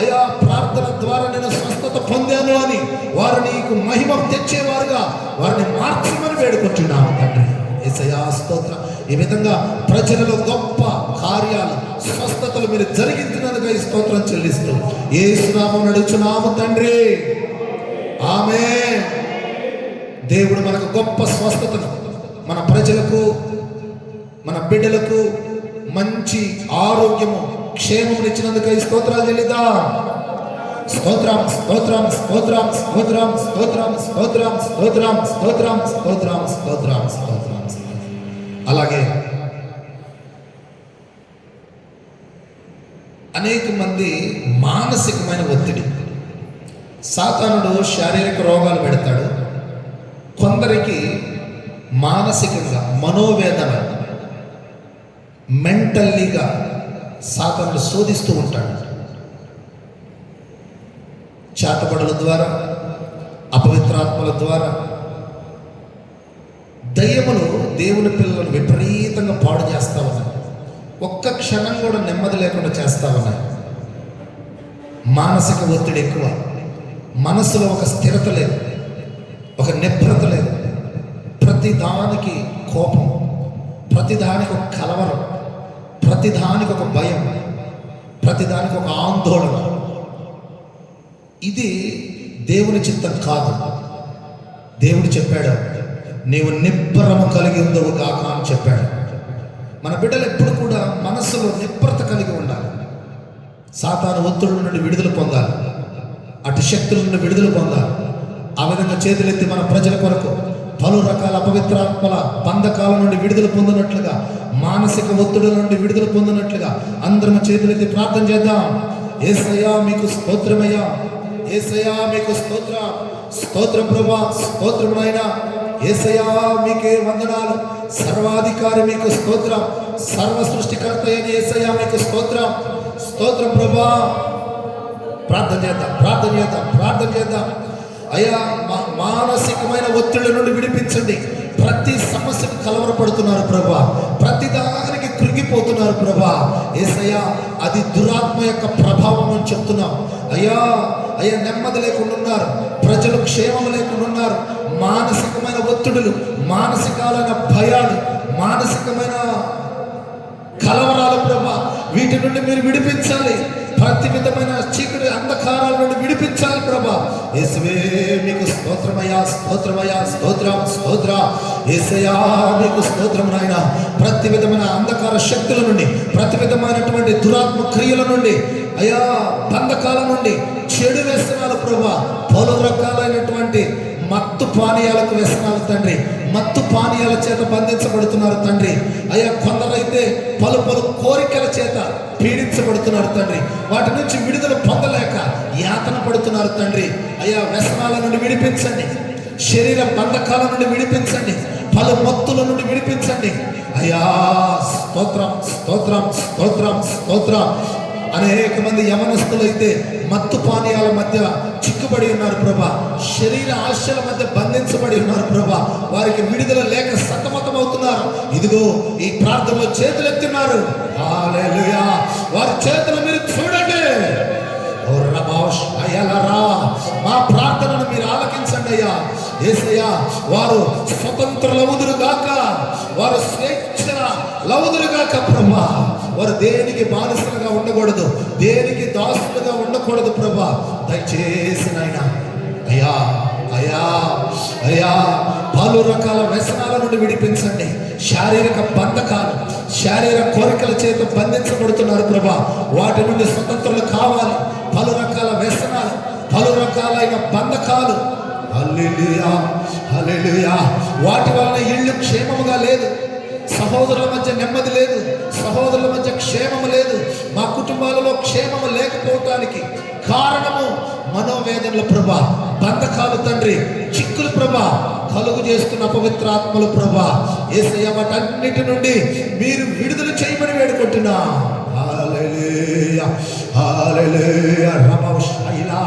అయ్యా ప్రార్థన ద్వారా నేను స్వస్థత పొందాను అని వారు నీకు మహిమ తెచ్చేవారుగా వారిని మార్చమని వేడుకుంటున్నాము తండ్రి. యేసయ్యా స్తోత్రం. ఈ విధంగా ప్రజలలో గొప్ప కార్యాలు స్వస్థతలు మీరు జరిగించినందుకై స్తోత్రం చెల్లిస్తూ యేసు నామమున నడుచున్నాము తండ్రి. ఆమేన్. దేవుడు మనకు గొప్ప స్వస్థతను మన ప్రజలకు మన బిడ్డలకు మంచి ఆరోగ్యము క్షేమం ఇచ్చినందుకై స్తోత్రాలు చెల్లిద్దాం. స్తోత్రం స్తోత్రం స్తోత్రం స్తోత్రం స్తోత్రం స్తోత్రం స్తోత్రం స్తోత్రం స్తోత్రం స్తోత్రం స్తోత్రం. అలాగే అనేక మంది మానసికమైన ఒత్తిడి, సాతానుడు శారీరక రోగాలు పెడతాడు. కొందరికి మానసికంగా మనోవేదన మెంటల్లీగా సాతానుడు శోధిస్తూ ఉంటాడు. చేతబడుల ద్వారా, అపవిత్రాత్మల ద్వారా దయ్యములు దేవుని పిల్లలను విపరీతంగా పాడు చేస్తా ఉన్నాయి. ఒక్క క్షణం కూడా నెమ్మది లేకుండా చేస్తా ఉన్నాయి. మానసిక ఒత్తిడి ఎక్కువ, మనసులో ఒక స్థిరత లేదు, ఒక నిభ్రత లేదు. ప్రతిదానికి కోపం, ప్రతిదానికి ఒక కలవరం, ప్రతిదానికి ఒక భయం, ప్రతిదానికి ఒక ఆందోళన. ఇది దేవుని చిత్తం కాదు. దేవుడు చెప్పాడు, నీవు నిబ్బరము కలిగి ఉండవు కాక అని చెప్పాడు. మన బిడ్డలు ఎప్పుడు కూడా మనస్సులో నిబ్బరత కలిగి ఉండాలి. సాతాను ఒత్తిడి నుండి విడుదల పొందాలి, అటు శక్తుల నుండి విడుదల పొందాలి. ఆ విధంగా చేతులెత్తి మన ప్రజల కొరకు పలు రకాల అపవిత్రాత్మల బంధకాల నుండి విడుదల పొందినట్లుగా, మానసిక ఒత్తిడుల నుండి విడుదల పొందినట్లుగా అందరం చేతులెత్తి ప్రార్థన చేద్దాం. యేసయ్యా మీకు స్తోత్రమయ్యా, యేసయ్యా మీకు స్తోత్రం. స్తోత్రం ప్రభా, స్తోత్రం నాయనా. యేసయ్యా మీకే వందనాలు. సర్వాధికారి మీకు స్తోత్రం. సర్వ సృష్టికర్త అయిన యేసయ్యా మీకు స్తోత్రం. స్తోత్రం ప్రభా. ప్రార్థన చేద్దాం, ప్రార్థన చేద్దాం, ప్రార్థన చేద్దాం. అయ్యా మానసికమైన ఒత్తిడి నుండి విడిపించండి. ప్రతి సమస్యకు కలవరపడుతున్నారు ప్రభా, ప్రతి దానికి కృంగిపోతున్నారు ప్రభా. యేసయ్యా అది దురాత్మ యొక్క ప్రభావం అని చెప్తున్నాం. అయ్యా అయ్యా నెమ్మది లేకుండా ఉన్నారు ప్రజలు, క్షేమం లేకుండా ఉన్నారు. మానసికమైన ఒత్తిడులు, మానసికమైన భయాలు, మానసికమైన కలవరాలు ప్రభా, వీటి నుండి మీరు విడిపించాలి. ప్రతి విధమైన చీకటి అంధకారాల నుండి విడిపించాలి ప్రభా. యేసువే మీకు స్తోత్రమయ్యా, స్తోత్రమయ్యా, స్తోత్రం స్తోత్ర. యేసయ్యా మీకు స్తోత్రం నాయన. ప్రతి విధమైన అంధకార శక్తుల నుండి, ప్రతి విధమైనటువంటి దురాత్మ క్రియల నుండి, అయ్యా బంధకాల నుండి, చెడు వ్యసనాలు ప్రభా, పలు రకాలైనటువంటి మత్తు పానీయాలకు వ్యసనాలు తండ్రి, మత్తు పానీయాల చేత బంధించబడుతున్నారు తండ్రి. అయ్యా కొందరైతే పలు పలు కోరికల చేత పీడించబడుతున్నారు తండ్రి. వాటి నుంచి విడుదల పొందలేక యాతన పడుతున్నారు తండ్రి. అయ్యా వ్యసనాల నుండి విడిపించండి, శరీర బంధకాల నుండి విడిపించండి, పలు మత్తుల నుండి విడిపించండి. అయ్యా స్తోత్రం స్తోత్రం స్తోత్రం స్తోత్రం. అనేక మంది యవనస్తులైతే మత్తు పానీయాల మధ్య చిక్కుబడి ఉన్నారు ప్రభా, శరీర ఆశల మధ్య బంధించబడి ఉన్నారు ప్రభా. వారికి విడుదల లేక సతమతం అవుతున్నారు. ఇదిగో ఈ ప్రార్థనలో చేతులు ఎత్తున్నారు. హల్లెలూయా. వారి చేతులు మీరు చూడండి. మా ప్రార్థనను మీరు ఆలకించండి అయ్యా. యేసయ్యా వారు స్వతంత్రులవుదురు గాక, వారు స్వేచ్ఛ లవుదురు గాక ప్రభా. వారు దేనికి బానిసలుగా ఉండకూడదు, దేనికి దాసులుగా ఉండకూడదు ప్రభా. దయచేసి నాయనా అయ్యా అయ్యా అయ్యా పలు రకాల వ్యసనాల నుండి విడిపించండి. శారీరక బంధకాలు, శారీరక కోరికల చేత బంధించబడుతున్నారు ప్రభా. వాటి నుండి స్వతంత్రులు కావాలి. పలు రకాల వ్యసనాలు, పలు రకాలైన బంధకాలు, హల్లెలూయా హల్లెలూయా. వాటి వలన ఇల్లు క్షేమముగా లేదు, సహోదరుల మధ్య నెమ్మది లేదు, సహోదరుల మధ్య క్షేమము లేదు. మా కుటుంబాలలో క్షేమము లేకపోవటానికి కారణము మనోవేదన సమయంలో ప్రభా బంధకాలు తండ్రి, చిక్కులు ప్రభా, కలుగు చేస్తున్న పవిత్రాత్మలు ప్రభా, యేసయ్య వాటన్నిటి నుండి మీరు విడుదల చేయమని వేడుకుంటున్నా. హల్లెలూయా హల్లెలూయా. రమశైలా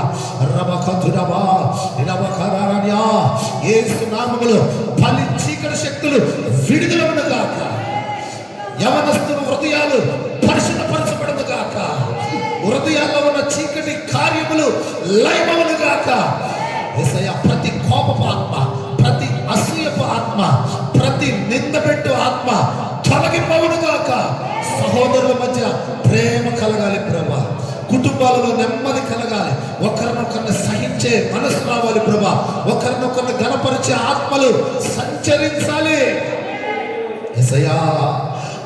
రమకతురబా నిలవకరారన్యా. యేసు నామములో పలి చీకటి శక్తులు విడుదలవును గాక. యవనస్తుల హృదయాలు పరిశుద్ధపరచబడును గాక. హృదయాల్లో ఉన్న చీకటి కార్యములు లయమవును గాక. యేసయ్య ప్రతి కోపపు ఆత్మ, ప్రతి అసూయపు ఆత్మ, ప్రతి నిందపెట్టు ఆత్మ తొలగిపోవును గాక. సహోదరుల మధ్య ప్రేమ కలగాలి ప్రభా. కుటుంబాలలో నెమ్మది కలగాలి. ఒకరినొకరిని సహించే మనసు రావాలి ప్రభా. ఒకరినొకరిని గణపరిచే ఆత్మలు సంచరించాలి. యేసయ్యా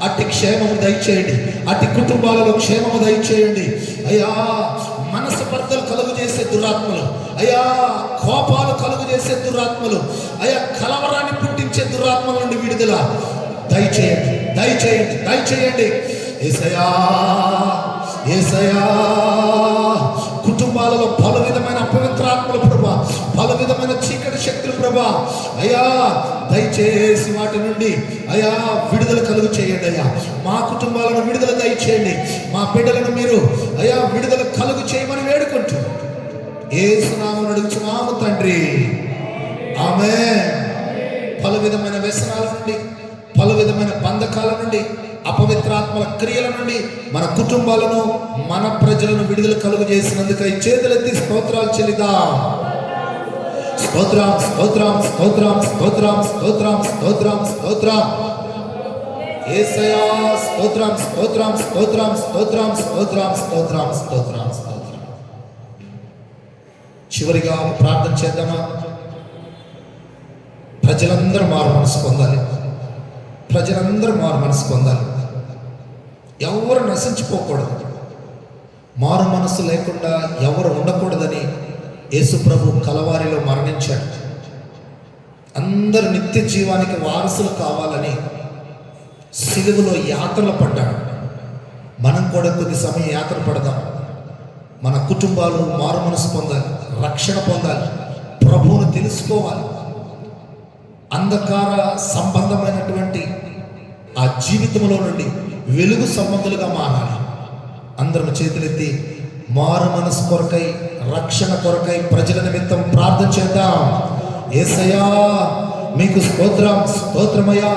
అట్టి క్షేమము దయచేయండి. అట్టి కుటుంబాలలో క్షేమము దయచేయండి అయ్యా. మనసు పర్దలు కలుగు చేసే దురాత్మలు అయ్యా, కోపాలు కలుగు చేసే దురాత్మలు అయ్యా, కలవరాన్ని పుట్టించే దురాత్మల నుండి విడుదల దయచేయండి, దయచేయండి, దయచేయండి. యేసయ్యా యేసయ్యా కుటుంబాలలో పలు విధమైన అపవిత్రాత్మలు ప్రభా, పలు విధమైన చీకటి శక్తులు ప్రభా అయ్యా, దయచేసి వాటి నుండి అయ్యా విడుదల కలుగు చేయండి అయ్యా. మా కుటుంబాలను విడుదల దయచేయండి. మా బిడ్డలను మీరు అయ్యా విడుదల కలుగు చేయమని వేడుకుంటూ యేసు నామమున అడుగుచున్నాము తండ్రి, ఆమేన్. పలు విధమైన వ్యసనాల నుండి, పలు విధమైన బంధకాల నుండి, అపవిత్రాత్మల క్రియల నుండి మన కుటుంబాలను, మన ప్రజలను విడుదల కలుగు చేసినందుకై చేతులెత్తి స్తోత్రాలు చెల్లిద్దాం. స్తోత్రం స్తోత్రం స్తోత్రం స్తోత్రం స్తోత్రం స్తోత్రం స్తోత్రం. యేసయ్యా స్తోత్రం స్తోత్రం స్తోత్రం స్తోత్రం స్తోత్రం స్తోత్రం స్తోత్రం స్తోత్రం. చివరిగా ప్రార్థన చేద్దామా? ప్రజలందరూ మారు మనసు పొందాలి. ప్రజలందరూ మారు మనసు పొందాలి. ఎవరు నశించిపోకూడదు. మారు మనసు లేకుండా ఎవరు ఉండకూడదని యేసు ప్రభు కలవారిలో మరణించాడు. అందరు నిత్య జీవానికి వారసులు కావాలని సిలువలో యాత్రలు పడ్డాడు. మనం కూడా కొద్ది సమయం యాత్ర పడదాం. మన కుటుంబాలు మారు మనసు పొందాలి, రక్షణ పొందాలి, ప్రభువును తెలుసుకోవాలి. అంధకార సంబంధమైనటువంటి ఆ జీవితంలో నుండి వెలుగు సంబంధులుగా మారాలి. అందరం చేతులెత్తి మారు మనసు కొరకై, రక్షణ కొరకై ప్రజల నిమిత్తం ప్రార్థన చేద్దాం. యేసయ్యా మీకు స్తోత్రం, స్తోత్రమయ్యా.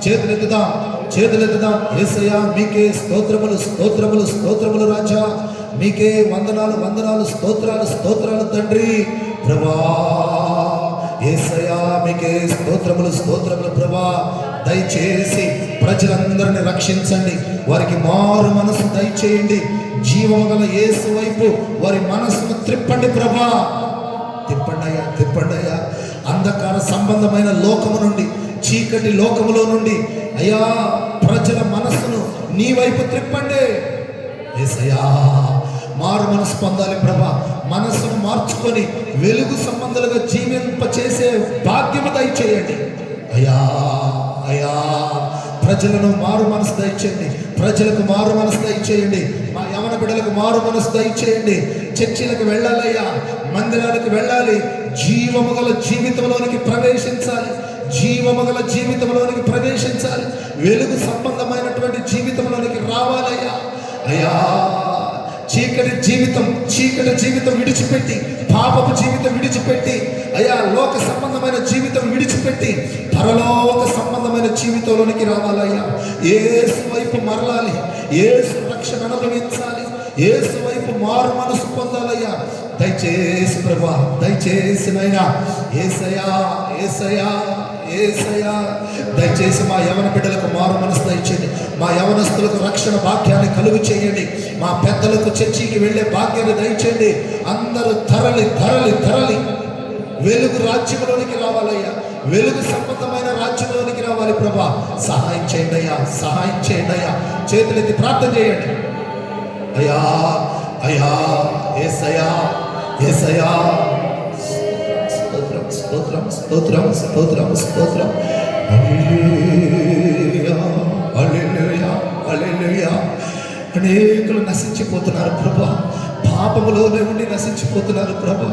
చేతులెత్తుదాం, చేతులెత్తుదాం. యేసయ్యా మీకే స్తోత్రములు, స్తోత్రములు, స్తోత్రములు రాజా. మీకే వందనాలు, వందనాలు, స్తోత్రాలు, స్తోత్రాలు తండ్రి. ప్రభా యేసయ్యా మీకే స్తోత్రములు, స్తోత్రములు ప్రభా. దయచేసి ప్రజలందరిని రక్షించండి. వారికి మారు మనసు దయచేయండి. జీవము గల యేసు వైపు వారి మనసును త్రిప్పండి ప్రభా. తిప్పండయ్యా, తిప్పండయ్యా. అంధకార సంబంధమైన లోకము నుండి, చీకటి లోకములో నుండి అయ్యా ప్రజల మనస్సును నీ వైపు త్రిప్పండి. యేసయ్యా మారు మనసు పొందాలి ప్రభా. మనస్సును మార్చుకొని వెలుగు సంబంధాలుగా జీవింపచేసే భాగ్యము దయచేయండి అయ్యా. అయ్యా ప్రజలను మారు మనసు దయచేయండి. ప్రజలకు మారు మనసు దయచేయండి. మా యవన బిడ్డలకు మారు మనసు దయచేయండి. చర్చిలకు వెళ్ళాలయ్యా, మందిరాలకు వెళ్ళాలి. జీవము గల జీవితంలోనికి ప్రవేశించాలి. జీవము గల జీవితంలోనికి ప్రవేశించాలి. వెలుగు సంబంధమైనటువంటి జీవితంలోనికి రావాలయ్యా. అయ్యా చీకటి జీవితం విడిచిపెట్టి, పాపపు జీవితం విడిచిపెట్టి అయ్యా లోక సంబంధమైన జీవితం విడిచిపెట్టి పరలోక సంబంధమైన జీవితంలోనికి రావాలయ్యా. యేసు వైపు మరలాలి. యేసు రక్షణ అనుభవించాలి. యేసు వైపు మారు మనసు పొందాలయ్యా. దయచేసి ప్రభా, దయచేసి నైనా యేసయ్యా, యేసయ్యా, యేసయ్యా దయచేసి మా యవన బిడ్డలకు మారు మనసు దయచేయండి. మా యవనస్తులకు రక్షణ భాగ్యాన్ని కలుగు చేయండి. మా పెద్దలకు చర్చికి వెళ్ళే భాగ్యాన్ని దయచేయండి. అందరూ తరలి తరలి తరలి వెలుగు రాజ్యంలోనికి రావాలయ్యా. వెలుగు సంబంధమైన రాజ్యంలోనికి రావాలి ప్రభా. సహాయం చేయండి అయ్యా, సహాయం చేయండి అయ్యా. చేతులెత్తి ప్రార్థన చేయండి అయ్యా. అయ్యా యేసయ్యా, యేసయ్యా స్తోత్రం, స్తోత్రం, స్తోత్రం, స్తోత్రం, స్తోత్రం. హల్లెలూయా, హల్లెలూయా, హల్లెలూయా. అనేకులు నశించిపోతున్నారు ప్రభా. పాపములోనే ఉండి నశించిపోతున్నారు ప్రభు.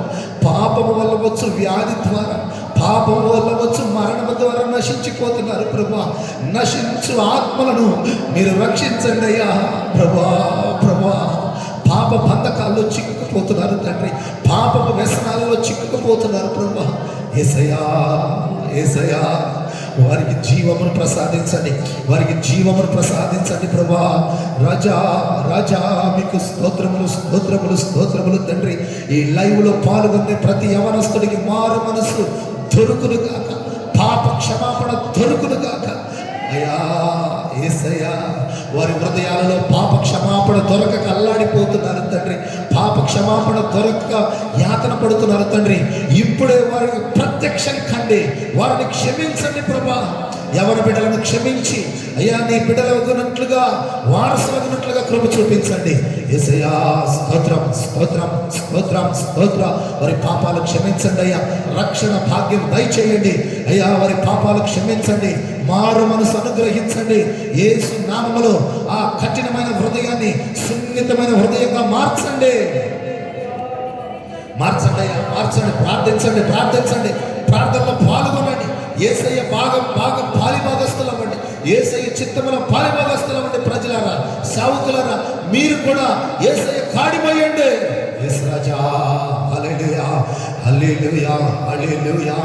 పాపము వల్ల వచ్చు వ్యాధి ద్వారా, పాపము వల్ల వచ్చు మరణము ద్వారా నశించిపోతున్నారు ప్రభు. నశించు ఆత్మలను మీరు రక్షించండి అయ్యా ప్రభా. ప్రభా, పాప బంధకాల్లో చిక్కుకుపోతున్నారు తండ్రి, పాపపు వ్యసనాలలో చిక్కుకుపోతున్నారు ప్రభా. యేసయ్యా, యేసయ్యా, వారికి జీవమును ప్రసాదించండి, వారికి జీవమును ప్రసాదించండి ప్రభా. రాజా, రాజా, మీకు స్తోత్రములు, స్తోత్రములు, స్తోత్రములు తండ్రి. ఈ లైవ్లో పాల్గొనే ప్రతి యవనస్తుడికి మారు మనసు దొరుకును గాక, పాప క్షమాపణ దొరుకును గాక అయ్యా. యేసయ్యా, వారి హృదయాలలో పాప క్షమాపణ దొరకక అల్లాడిపోతున్నారు తండ్రి, పాప క్షమాపణ దొరకక యాతన పడుతున్నారు తండ్రి. ఇప్పుడే వారికి ప్రత్యక్షం కండి, వారిని క్షమించండి ప్రభా. ఎవరి బిడ్డలను క్షమించి అయ్యా నీ బిడ్డలవుతున్నట్లుగా, వారసులవుతున్నట్లుగా కృప చూపించండి. యేసయ్యా, స్తోత్రం, స్తోత్రం, స్తోత్రం, స్తోత్ర. వారి పాపాలు క్షమించండి అయ్యా, రక్షణ భాగ్యం దయచేయండి అయ్యా. వారి పాపాలు క్షమించండి, మారు మనసు అనుగ్రహించండి. యేసు నామములో ఆ కఠినమైన హృదయాన్ని సున్నితమైన హృదయంగా మార్చండి, మార్చండి అయ్యా, మార్చండి. ప్రార్థించండి, ప్రార్థించండి, ప్రార్థనలో పాల్గొనండి. యేసయ్య పాలిభాగస్తులవ్వండి, యేసయ్య చిత్తముల పాలిభాగస్తులవ్వండి. ప్రజలారా, సేవకులారా, మీరు కూడా యేసయ్య కాడిమయ్యండి. యేసు రాజా, హల్లెలూయా, హల్లెలూయా, హల్లెలూయా.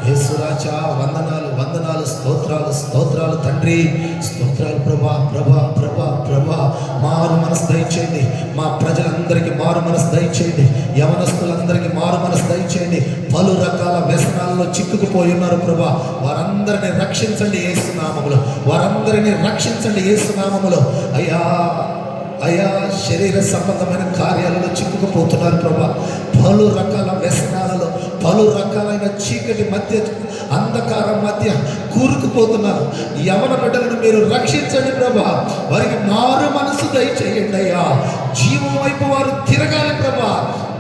యేసు రాజా, వందనాలు, వందనాలు, స్తోత్రాలు, స్తోత్రాలు తండ్రి, స్తోత్రాలు ప్రభా, ప్రభా, ప్రభా, ప్రభా. మారు మనసు దయచేయండి, మా ప్రజలందరికీ మారు మనసు దయచేయండి, యవనస్తులందరికీ మారు మనసు దయచేయండి. పలు రకాల వ్యసనాల్లో చిక్కుకుపోయి ఉన్నారు ప్రభా, వారందరినీ రక్షించండి యేసు నామములో, వారందరినీ రక్షించండి యేసు నామములో. అయ్యా, అయ్యా, శరీర సంబంధమైన కార్యాలలో చిక్కుకుపోతున్నారు ప్రభా. పలు రకాల వ్యసనాలలో, పలు రకాలైన చీకటి మధ్య, అంధకారం మధ్య కూరుకుపోతున్నారు. యవన బిడ్డలను మీరు రక్షించండి ప్రభా. వారికి మారు మనసు దయచేయండి అయ్యా. జీవం వైపు వారు తిరగాలి ప్రభా.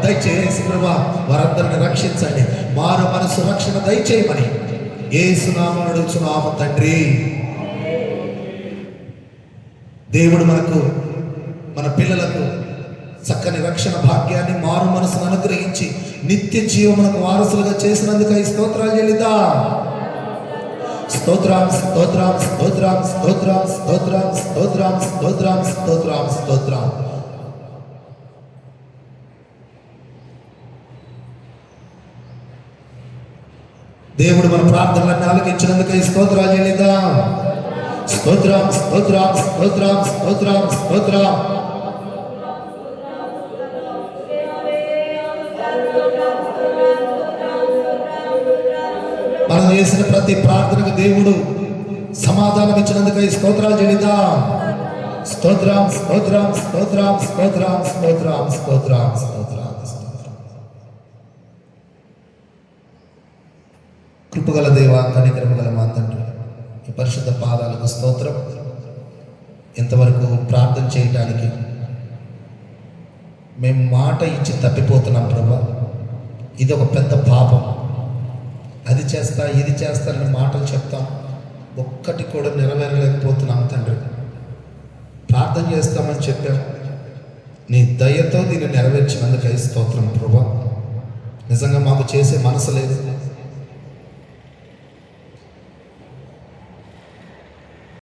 దయచేసి ప్రభా, వారందరిని రక్షించండి. మారు మనసు రక్షణ దయచేయమని యేసు నామమున అడుగుచున్నాము తండ్రి. దేవుడు మనకు, మన పిల్లలకు చక్కని రక్షణ భాగ్యాన్ని, మారు మనసును అనుగ్రహించి నిత్య జీవమునకు వారసులుగా చేసినందుకు ఈ స్తోత్రాలు చెల్లిద్దాం. స్తోత్రం, స్తోత్రం, స్తోత్రం, స్తోత్రం, స్తోత్రం, స్తోత్రం, స్తోత్రం, స్తోత్రం, స్తోత్రం. దేవుడు మన ప్రార్థనలను ఆలకించినందుకు ఈ స్తోత్రాలు చెల్లిద్దాం. స్తోత్రం, స్తోత్రం, స్తోత్రం, స్తోత్రం, స్తోత్రం. మనం చేసిన ప్రతి ప్రార్థనకు దేవుడు సమాధానం ఇచ్చినందుకు ఈ స్తోత్రాలు చెల్లిద్దాం. స్తోత్రం, స్తోత్రం, స్తోత్రం, స్తోత్రం, స్తోత్రం, స్తోత్రం, స్తోత్రం, స్తోత్రం. కృపగల దేవా, కనికరము గల మా తండ్రి, ఈ పరిశుద్ధ పాదాలకు స్తోత్రం. ఇంతవరకు ప్రార్థన చేయటానికి మేము మాట ఇచ్చి తప్పిపోతున్నాం ప్రభా. ఇది ఒక పెద్ద పాపం. అది చేస్తా, ఇది చేస్తానని మాటలు చెప్తాం, ఒక్కటి కూడా నెరవేరలేకపోతున్నాం తండ్రి. ప్రార్థన చేస్తామని చెప్పాం, నీ దయతో దీన్ని నెరవేర్చినందుకు స్తోత్రం ప్రభా. నిజంగా మాకు చేసే మనసు లేదు,